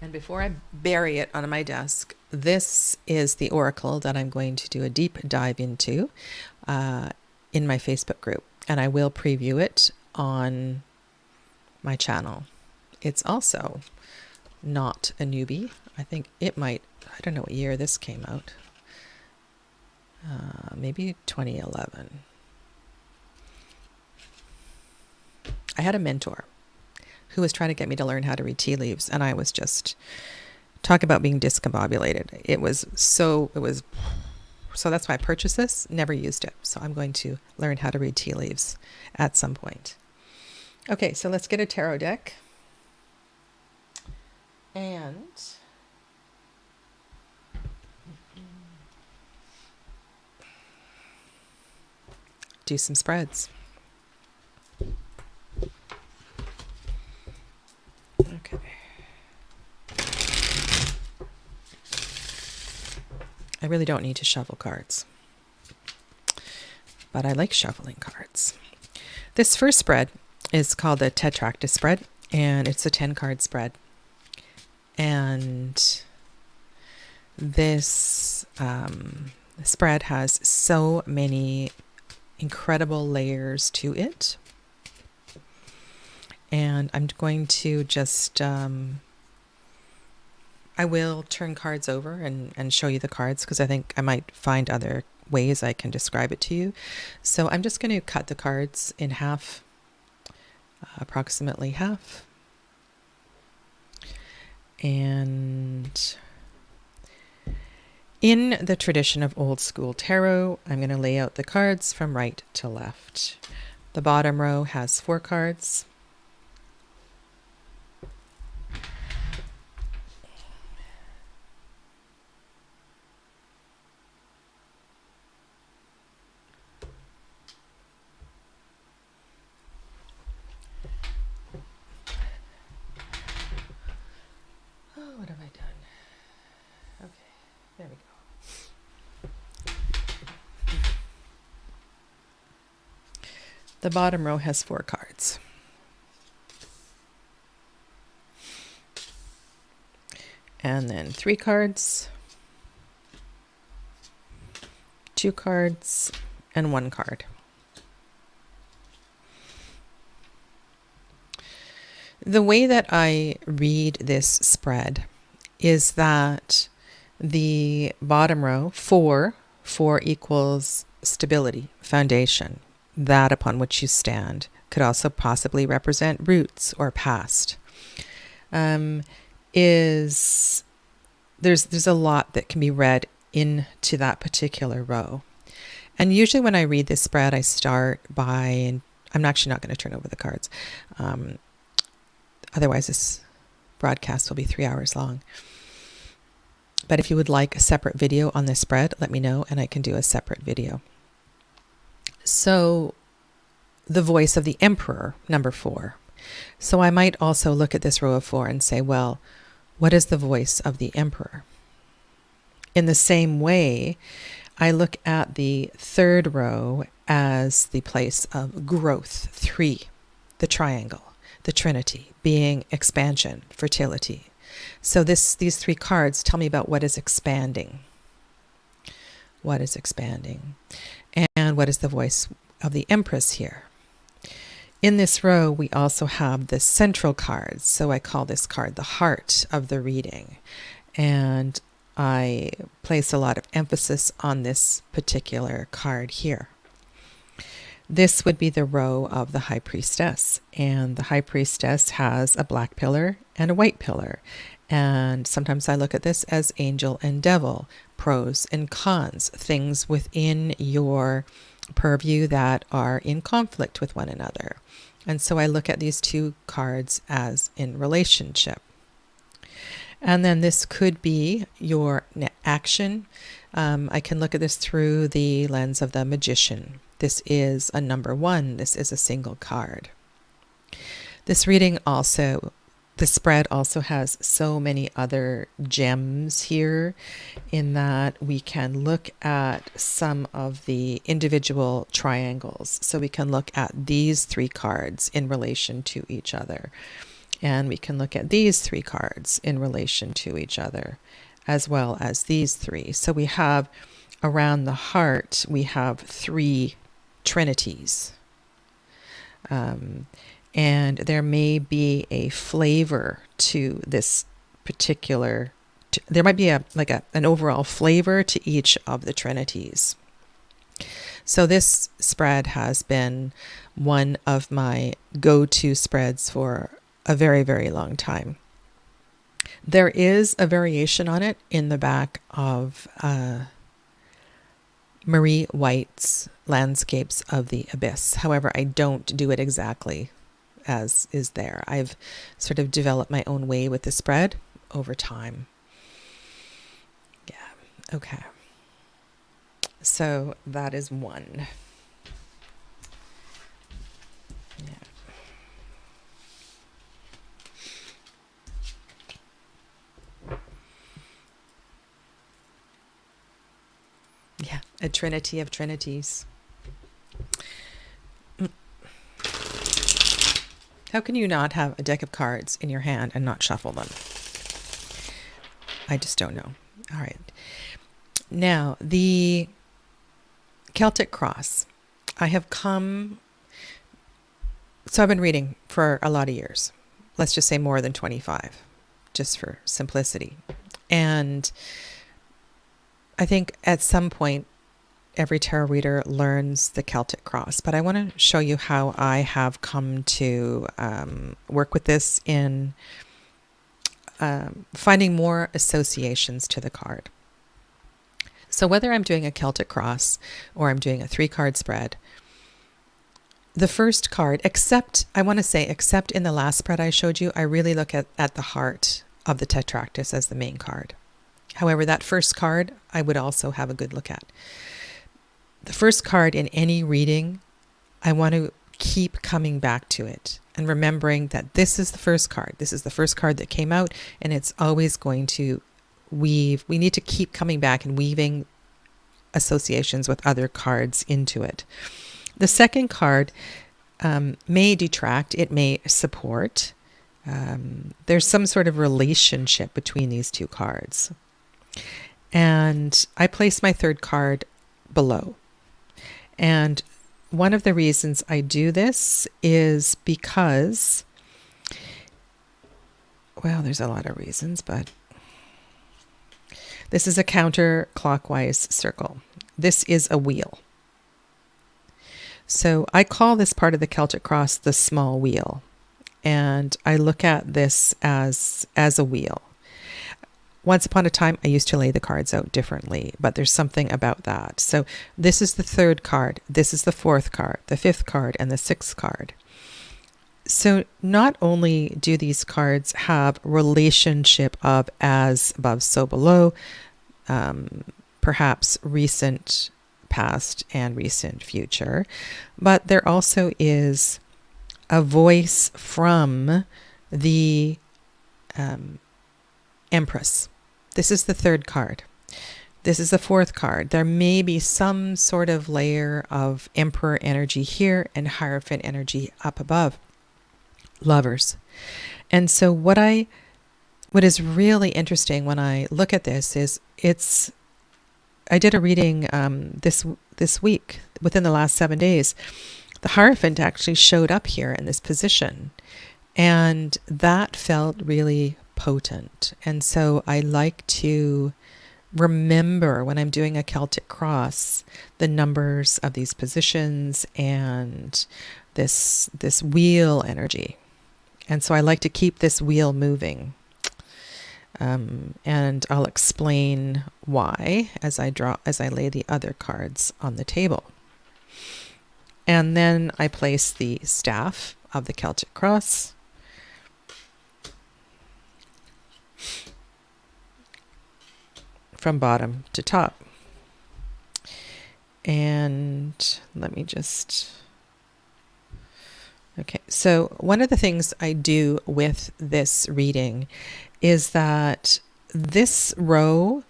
And before I bury it on my desk, this is the oracle that I'm going to do a deep dive into in my Facebook group. And I will preview it on my channel. It's also not a newbie. I think it might, I don't know what year this came out. Maybe 2011. I had a mentor who was trying to get me to learn how to read tea leaves, and I was just, talk about being discombobulated. So that's why I purchased this, never used it. So I'm going to learn how to read tea leaves at some point. Okay, so let's get a tarot deck. And do some spreads. Okay. I really don't need to shuffle cards, but I like shuffling cards. This first spread is called the Tetractys spread, and it's a 10-card spread. And this spread has so many incredible layers to it. And I'm going to just, I will turn cards over and show you the cards, because I think I might find other ways I can describe it to you. So I'm just going to cut the cards in half, approximately half. And in the tradition of old school tarot, I'm going to lay out the cards from right to left. The bottom row has 4 cards. What have I done? Okay, there we go. The bottom row has 4 cards. And then 3 cards, 2 cards, and 1 card. The way that I read this spread is that the bottom row, 4 equals stability, foundation, that upon which you stand. Could also possibly represent roots or past. There's a lot that can be read into that particular row. And usually when I read this spread, I start by, and I'm actually not going to turn over the cards. Otherwise, this broadcast will be 3 hours long. But if you would like a separate video on this spread, let me know and I can do a separate video. So, the voice of the Emperor, number 4. So I might also look at this row of 4 and say, well, what is the voice of the Emperor? In the same way, I look at the 3rd row as the place of growth, 3, the triangle. The Trinity, being expansion, fertility. So these 3 cards tell me about what is expanding. What is expanding? And what is the voice of the Empress here? In this row, we also have the central cards. So I call this card the heart of the reading. And I place a lot of emphasis on this particular card here. This would be the row of the High Priestess, and the High Priestess has a black pillar and a white pillar. And sometimes I look at this as angel and devil, pros and cons, things within your purview that are in conflict with one another. And so I look at these 2 cards as in relationship. And then this could be your action. I can look at this through the lens of the Magician. This is a number 1. This is a single card. This reading also The spread also has so many other gems here in that we can look at some of the individual triangles. So we can look at these 3 cards in relation to each other. And we can look at these 3 cards in relation to each other, as well as these 3. So we have, around the heart, we have 3 trinities. And there may be a flavor to this particular, there might be an overall flavor to each of the trinities. So this spread has been one of my go-to spreads for a very, very long time. There is a variation on it in the back of Marie White's Landscapes of the Abyss. However, I don't do it exactly as is there. I've sort of developed my own way with the spread over time. Yeah, okay. So that is 1. Yeah. Yeah, a trinity of trinities. How can you not have a deck of cards in your hand and not shuffle them? I just don't know. All right. Now, the Celtic Cross. I have come... So I've been reading for a lot of years. Let's just say more than 25, just for simplicity. And I think at some point, every tarot reader learns the Celtic Cross, but I want to show you how I have come to work with this in finding more associations to the card. So whether I'm doing a Celtic Cross or I'm doing a 3-card spread, the first card, except in the last spread I showed you, I really look at the heart of the Tetractys as the main card. However, that first card, I would also have a good look at. The first card in any reading, I want to keep coming back to it and remembering that this is the first card. This is the first card that came out, and it's always going to weave. We need to keep coming back and weaving associations with other cards into it. The second card may detract. It may support. There's some sort of relationship between these 2 cards. And I place my 3rd card below. And one of the reasons I do this is because, well, there's a lot of reasons, but this is a counterclockwise circle. This is a wheel. So I call this part of the Celtic Cross the small wheel. And I look at this as a wheel. Once upon a time, I used to lay the cards out differently, but there's something about that. So this is the 3rd card, this is the 4th card, the 5th card, and the 6th card. So not only do these cards have relationship of as above, so below, perhaps recent past and recent future, but there also is a voice from the Empress. This is the 3rd card. This is the 4th card. There may be some sort of layer of Emperor energy here and Hierophant energy up above. Lovers. And so what is really interesting when I look at this is I did a reading this week, within the last 7 days. The Hierophant actually showed up here in this position, and that felt really potent. And so I like to remember when I'm doing a Celtic Cross the numbers of these positions and this wheel energy. And so I like to keep this wheel moving. And I'll explain why as I lay the other cards on the table. And then I place the staff of the Celtic Cross. From bottom to top. And let me just... Okay. So one of the things I do with this reading is that this row,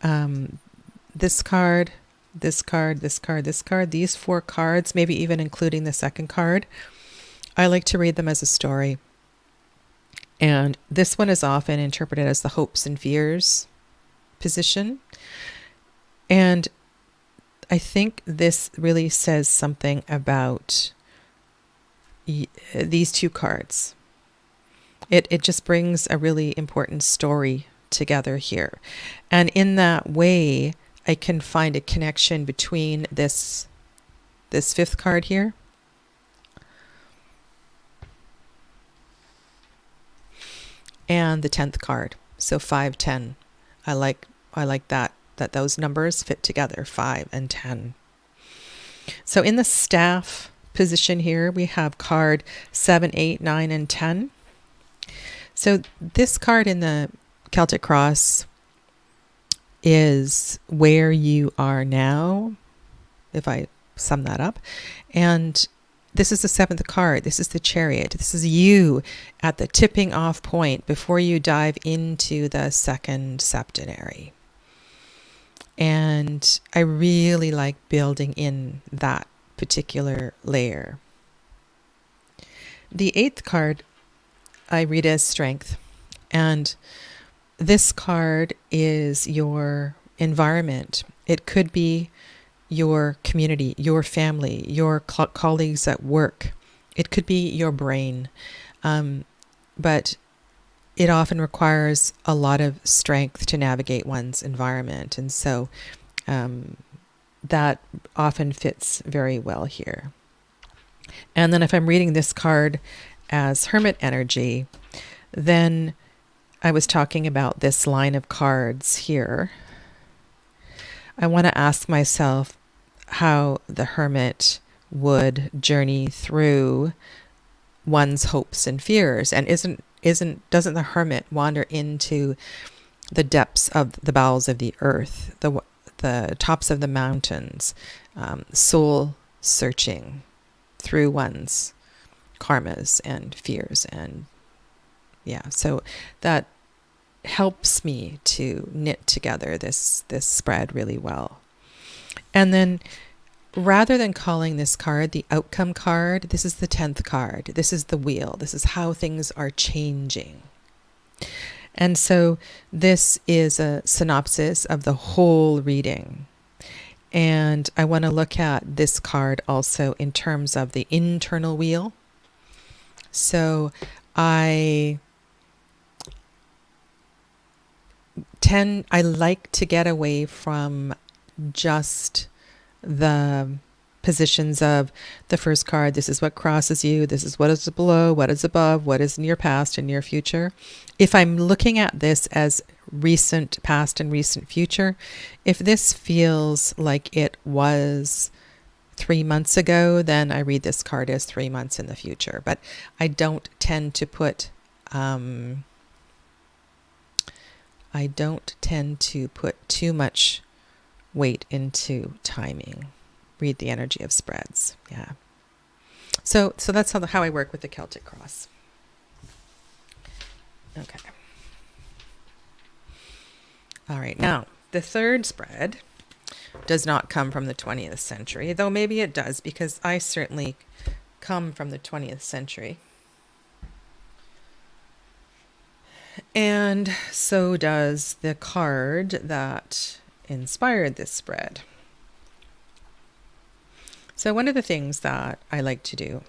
this card, this card, this card, this card, these 4 cards, maybe even including the second card, I like to read them as a story. And this one is often interpreted as the hopes and fears position. And I think this really says something about these 2 cards. It just brings a really important story together here. And in that way, I can find a connection between this 5th card here and the 10th card. So 5, 10. I like that those numbers fit together, 5 and 10. So in the staff position here, we have card 7, 8, 9, and 10. So this card in the Celtic Cross is where you are now, if I sum that up. And this is the 7th card. This is the Chariot. This is you at the tipping off point before you dive into the 2nd septenary. And I really like building in that particular layer. The 8th card I read as strength. And this card is your environment. It could be your community, your family, your colleagues at work. It could be your brain. But it often requires a lot of strength to navigate one's environment. And so that often fits very well here. And then if I'm reading this card as hermit energy, then I was talking about this line of cards here. I want to ask myself how the hermit would journey through one's hopes and fears. And doesn't the hermit wander into the depths of the bowels of the earth, the tops of the mountains, soul searching through one's karmas and fears? And so that helps me to knit together this spread really well. And then rather than calling this card the outcome card, this is the 10th card. This is the wheel. This is how things are changing. And so this is a synopsis of the whole reading. And I want to look at this card also in terms of the internal wheel. So I like to get away from just the positions of the first card. This is what crosses you. This is what is below, what is above, what is near past and near future. If I'm looking at this as recent past and recent future, if this feels like it was 3 months ago, then I read this card as 3 months in the future. But I don't tend to put too much weight into timing. Read the energy of spreads. Yeah. So that's how I work with the Celtic Cross. Okay. All right. Now, the third spread does not come from the 20th century, though maybe it does, because I certainly come from the 20th century. And so does the card that inspired this spread. So one of the things that I like to do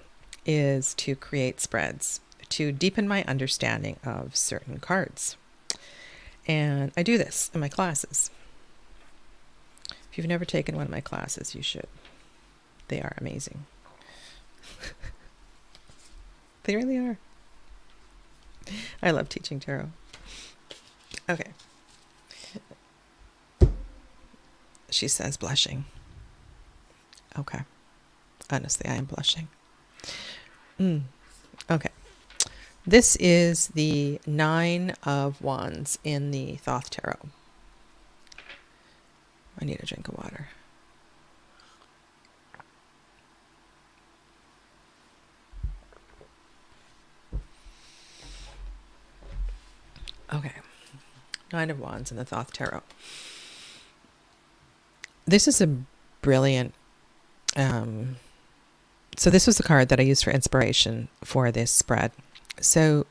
is to create spreads to deepen my understanding of certain cards. And I do this in my classes. If you've never taken one of my classes, you should. They are amazing. They really are. I love teaching tarot. Okay. She says blushing. Okay. Honestly, I am blushing. Okay. This is the 9 of Wands in the Thoth Tarot. I need a drink of water. Okay. Nine of Wands in the Thoth Tarot. This is a brilliant... so this was the card that I used for inspiration for this spread. So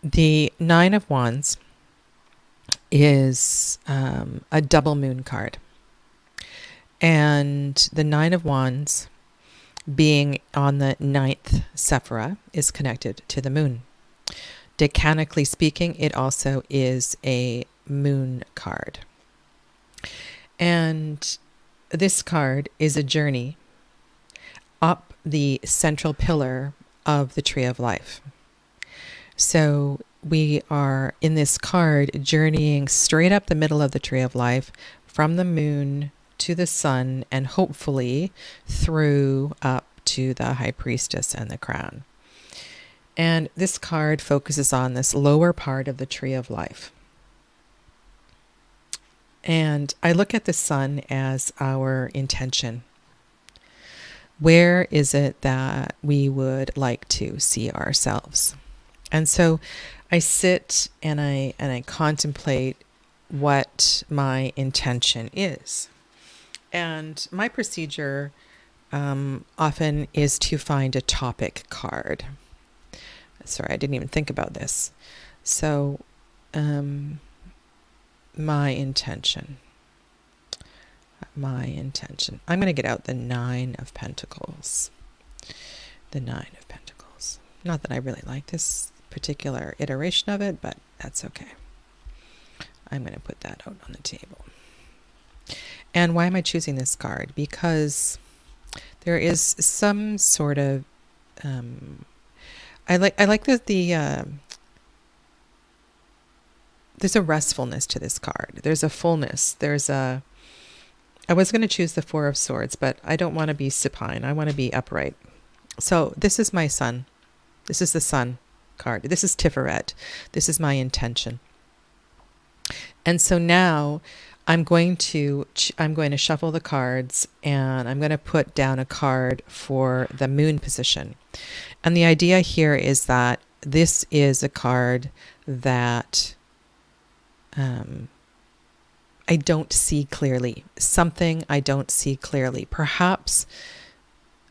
the Nine of Wands is a double moon card. And the Nine of Wands, being on the ninth Sephira, is connected to the moon. Decanically speaking, it also is a moon card. And this card is a journey up the central pillar of the Tree of Life. So we are, in this card, journeying straight up the middle of the Tree of Life from the moon to the sun, and hopefully through up to the High Priestess and the crown. And this card focuses on this lower part of the Tree of Life. And I look at the sun as our intention. Where is it that we would like to see ourselves? And so I sit and I contemplate what my intention is. And my procedure often is to find a topic card. Sorry, I didn't even think about this. So, my intention. I'm going to get out the Nine of Pentacles. The Nine of Pentacles. Not that I really like this particular iteration of it, but that's okay. I'm going to put that out on the table. And why am I choosing this card? Because there is some sort of I like the there's a restfulness to this card. There's a fullness. I was going to choose the Four of Swords, but I don't want to be supine. I want to be upright. So this is my sun. This is the sun card. This is Tiferet. This is my intention. And so now I'm going to shuffle the cards, and I'm going to put down a card for the moon position. And the idea here is that this is a card that I don't see clearly. Something I don't see clearly. Perhaps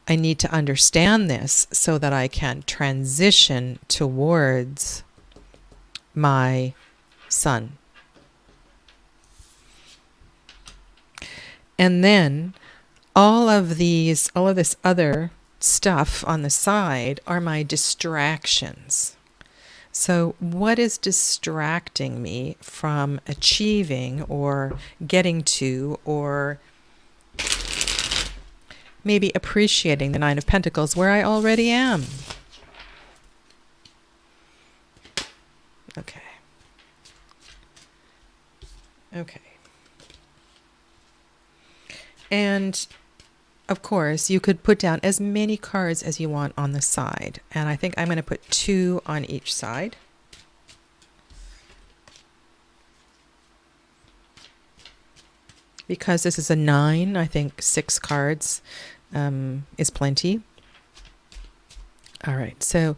I need to understand this so that I can transition towards my sun. And then all of this other stuff on the side are my distractions. So what is distracting me from achieving or getting to, or maybe appreciating the Nine of Pentacles where I already am? Okay. And of course, you could put down as many cards as you want on the side. And I think I'm going to put 2 on each side. Because this is a 9, I think 6 cards is plenty. All right, so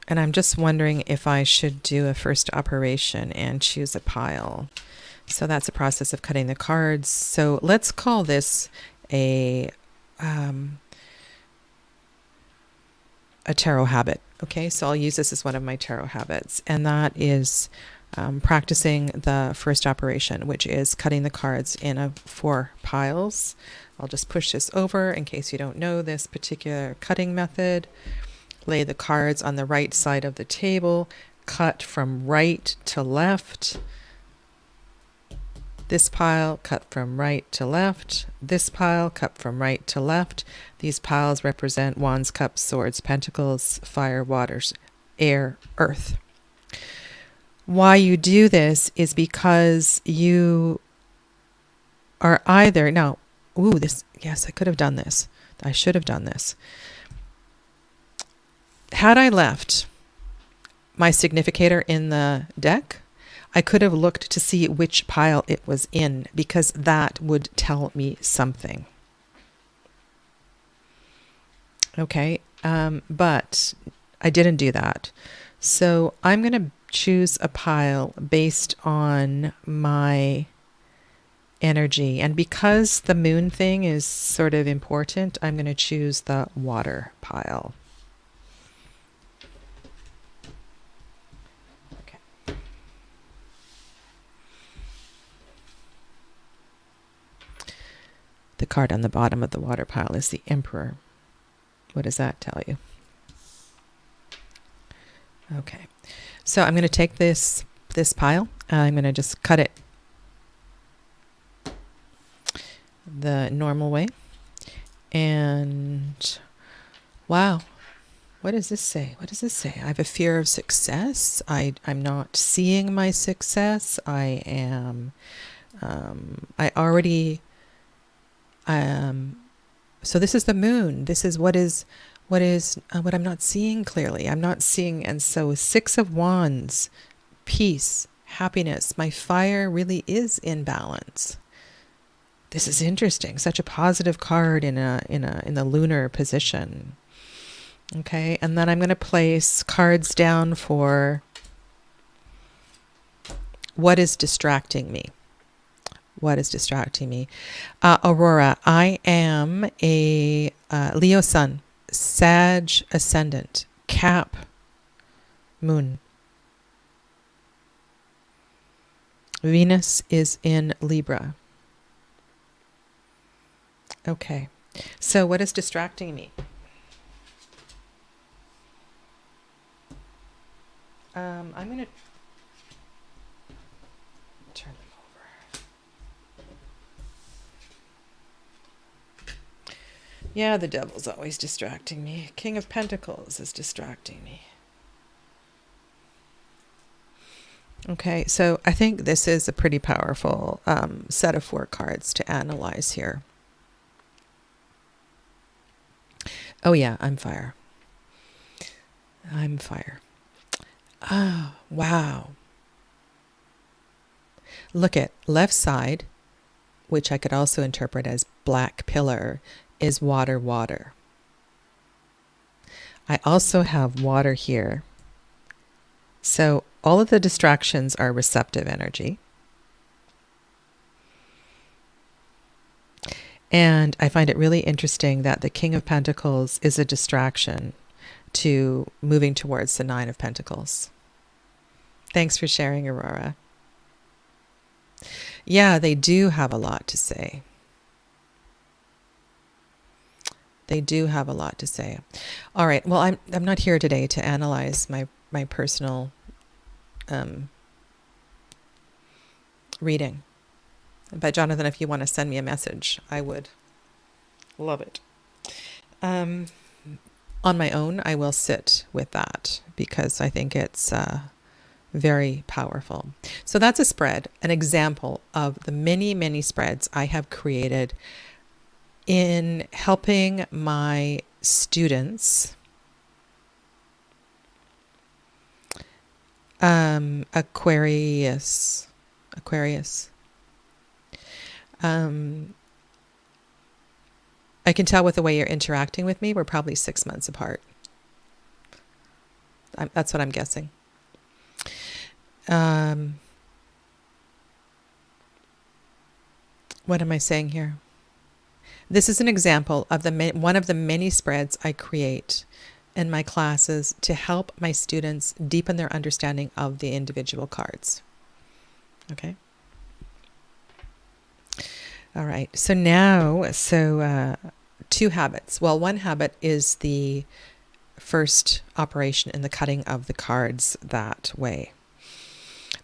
and I'm just wondering if I should do a first operation and choose a pile. So that's a process of cutting the cards. So let's call this a tarot habit. Okay, so I'll use this as one of my tarot habits. And that is practicing the first operation, which is cutting the cards in 4 piles. I'll just push this over in case you don't know this particular cutting method. Lay the cards on the right side of the table, cut from right to left. This pile, cut from right to left. This pile, cut from right to left. These piles represent Wands, Cups, Swords, Pentacles, Fire, Waters, Air, Earth. Why you do this is because you are either, yes, I could have done this. I should have done this. Had I left my significator in the deck, I could have looked to see which pile it was in, because that would tell me something. Okay. But I didn't do that. So I'm going to choose a pile based on my energy. And because the moon thing is sort of important, I'm going to choose the water pile. Okay. The card on the bottom of the water pile is the Emperor. What does that tell you? Okay. So I'm going to take this pile. I'm going to just cut it the normal way. And wow, what does this say? What does this say? I have a fear of success. I'm not seeing my success. I am, I already, so this is the moon. This is what I'm not seeing clearly. I'm not seeing. And so 6 of Wands, peace, happiness. My fire really is in balance. This is interesting. Such a positive card in the lunar position. Okay, and then I'm going to place cards down for what is distracting me. What is distracting me? Aurora, I am a Leo sun, Sag ascendant, Cap moon. Venus is in Libra. Okay, so what is distracting me? I'm going to turn them over. Yeah, the devil's always distracting me. King of Pentacles is distracting me. Okay, so I think this is a pretty powerful set of 4 cards to analyze here. Oh yeah, I'm fire. I'm fire. Oh, wow. Look at left side, which I could also interpret as black pillar, is water, water. I also have water here. So all of the distractions are receptive energy. And I find it really interesting that the King of Pentacles is a distraction to moving towards the 9 of Pentacles. Thanks for sharing, Aurora. Yeah, they do have a lot to say. They do have a lot to say. All right. Well, I'm not here today to analyze my personal reading. But Jonathan, if you want to send me a message, I would love it. On my own, I will sit with that because I think it's very powerful. So that's a spread, an example of the many, many spreads I have created in helping my students Aquarius. I can tell with the way you're interacting with me, we're probably 6 months apart. That's what I'm guessing. What am I saying here? This is an example of one of the many spreads I create in my classes to help my students deepen their understanding of the individual cards. Okay. All right. So now, 2 habits. Well, one habit is the first operation in the cutting of the cards that way.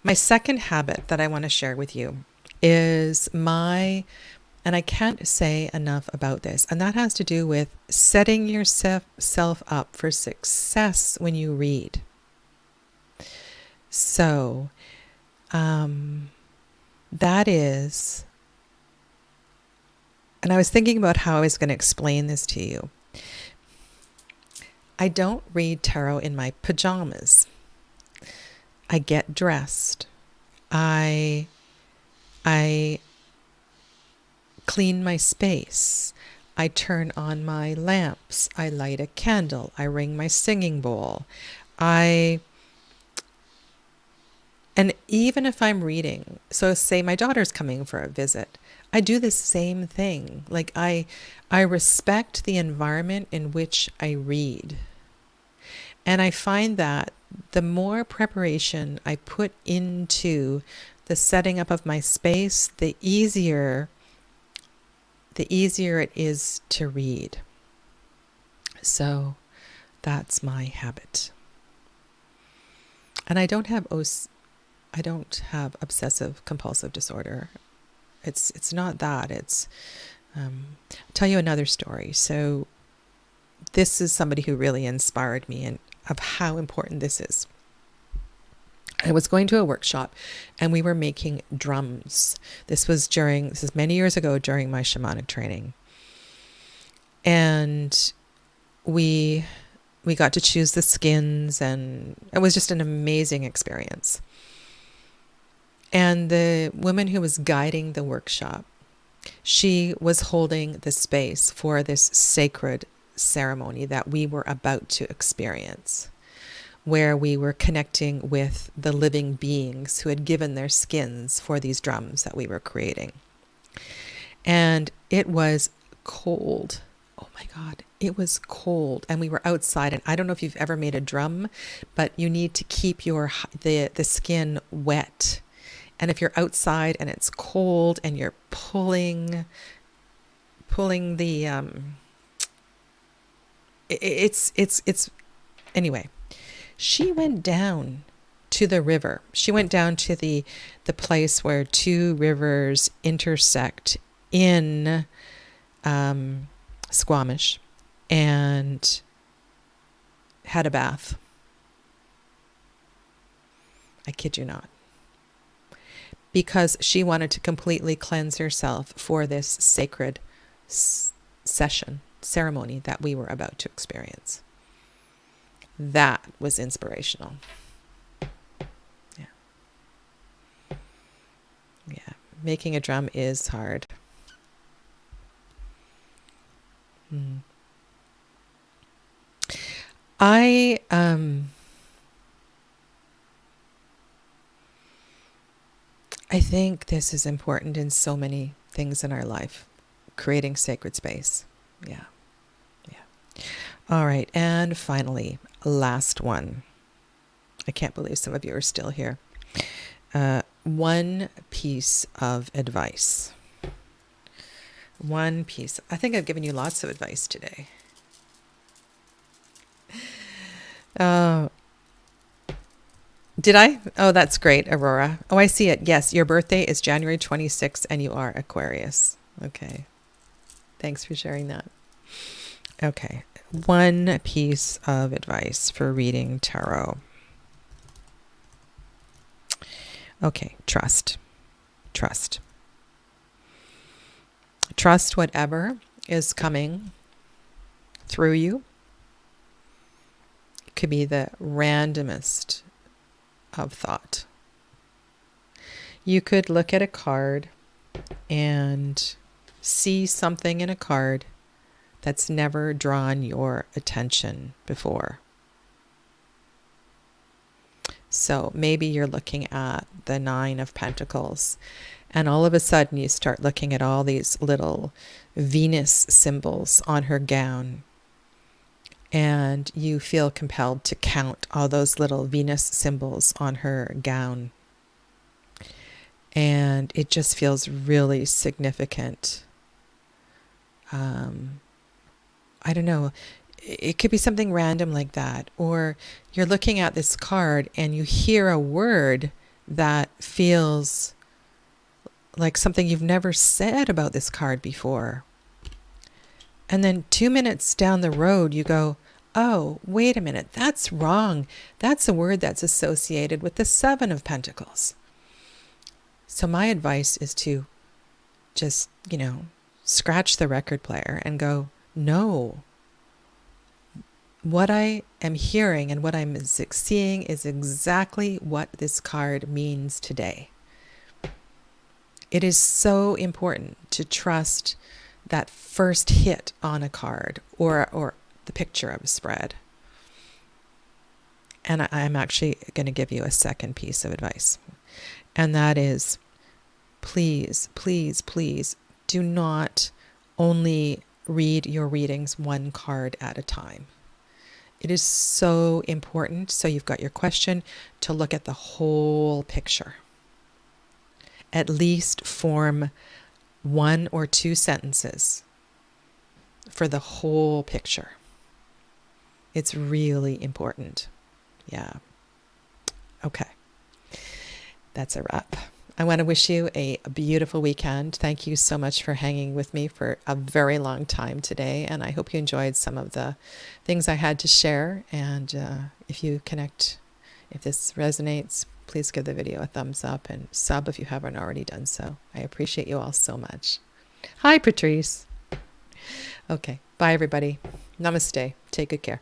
My second habit that I want to share with you is and I can't say enough about this, and that has to do with setting yourself up for success when you read. So, that is, and I was thinking about how I was going to explain this to you. I don't read tarot in my pajamas. I get dressed. I clean my space. I turn on my lamps. I light a candle. I ring my singing bowl. And even if I'm reading, so say my daughter's coming for a visit, I do the same thing. Like I respect the environment in which I read. And I find that the more preparation I put into the setting up of my space, the easier it is to read. So that's my habit. And I don't have obsessive compulsive disorder. It's not that. I'll tell you another story. So this is somebody who really inspired me and of how important this is. I was going to a workshop and we were making drums. This is many years ago during my shamanic training. And we got to choose the skins, and it was just an amazing experience. And the woman who was guiding the workshop, she was holding the space for this sacred ceremony that we were about to experience, where we were connecting with the living beings who had given their skins for these drums that we were creating. And it was cold. Oh my God, it was cold. And we were outside. And I don't know if you've ever made a drum, but you need to keep the skin wet. And if you're outside and it's cold and you're pulling the anyway, she went down to the river. She went down to the place where two rivers intersect in Squamish, and had a bath. I kid you not. Because she wanted to completely cleanse herself for this sacred ceremony that we were about to experience. That was inspirational. Yeah. Yeah. Making a drum is hard. I think this is important in so many things in our life, creating sacred space. Yeah. Yeah. All right. And finally, last one. I can't believe some of you are still here. One piece of advice. One piece. I think I've given you lots of advice today. Did I? Oh, that's great, Aurora. Oh, I see it. Yes, your birthday is January 26th and you are Aquarius. Okay. Thanks for sharing that. Okay. One piece of advice for reading tarot. Okay. Trust. Trust. Trust whatever is coming through you. It could be the randomest of thought. You could look at a card and see something in a card that's never drawn your attention before. So maybe you're looking at the 9 of Pentacles, and all of a sudden you start looking at all these little Venus symbols on her gown, and you feel compelled to count all those little Venus symbols on her gown. And it just feels really significant. I don't know. It could be something random like that. Or you're looking at this card and you hear a word that feels like something you've never said about this card before. And then 2 minutes down the road, you go, oh, wait a minute, that's wrong. That's a word that's associated with the 7 of Pentacles. So my advice is to just, scratch the record player and go, no. What I am hearing and what I'm seeing is exactly what this card means today. It is so important to trust that first hit on a card or the picture of a spread. And I'm actually going to give you a second piece of advice. And that is, please, please, please do not only read your readings one card at a time. It is so important, so you've got your question, to look at the whole picture. At least form 1 or 2 sentences for the whole picture. It's really important. Yeah. Okay. That's a wrap. I want to wish you a beautiful weekend. Thank you so much for hanging with me for a very long time today. And I hope you enjoyed some of the things I had to share. And if you connect, if this resonates, please give the video a thumbs up and sub if you haven't already done so. I appreciate you all so much. Hi, Patrice. Okay. Bye, everybody. Namaste. Take good care.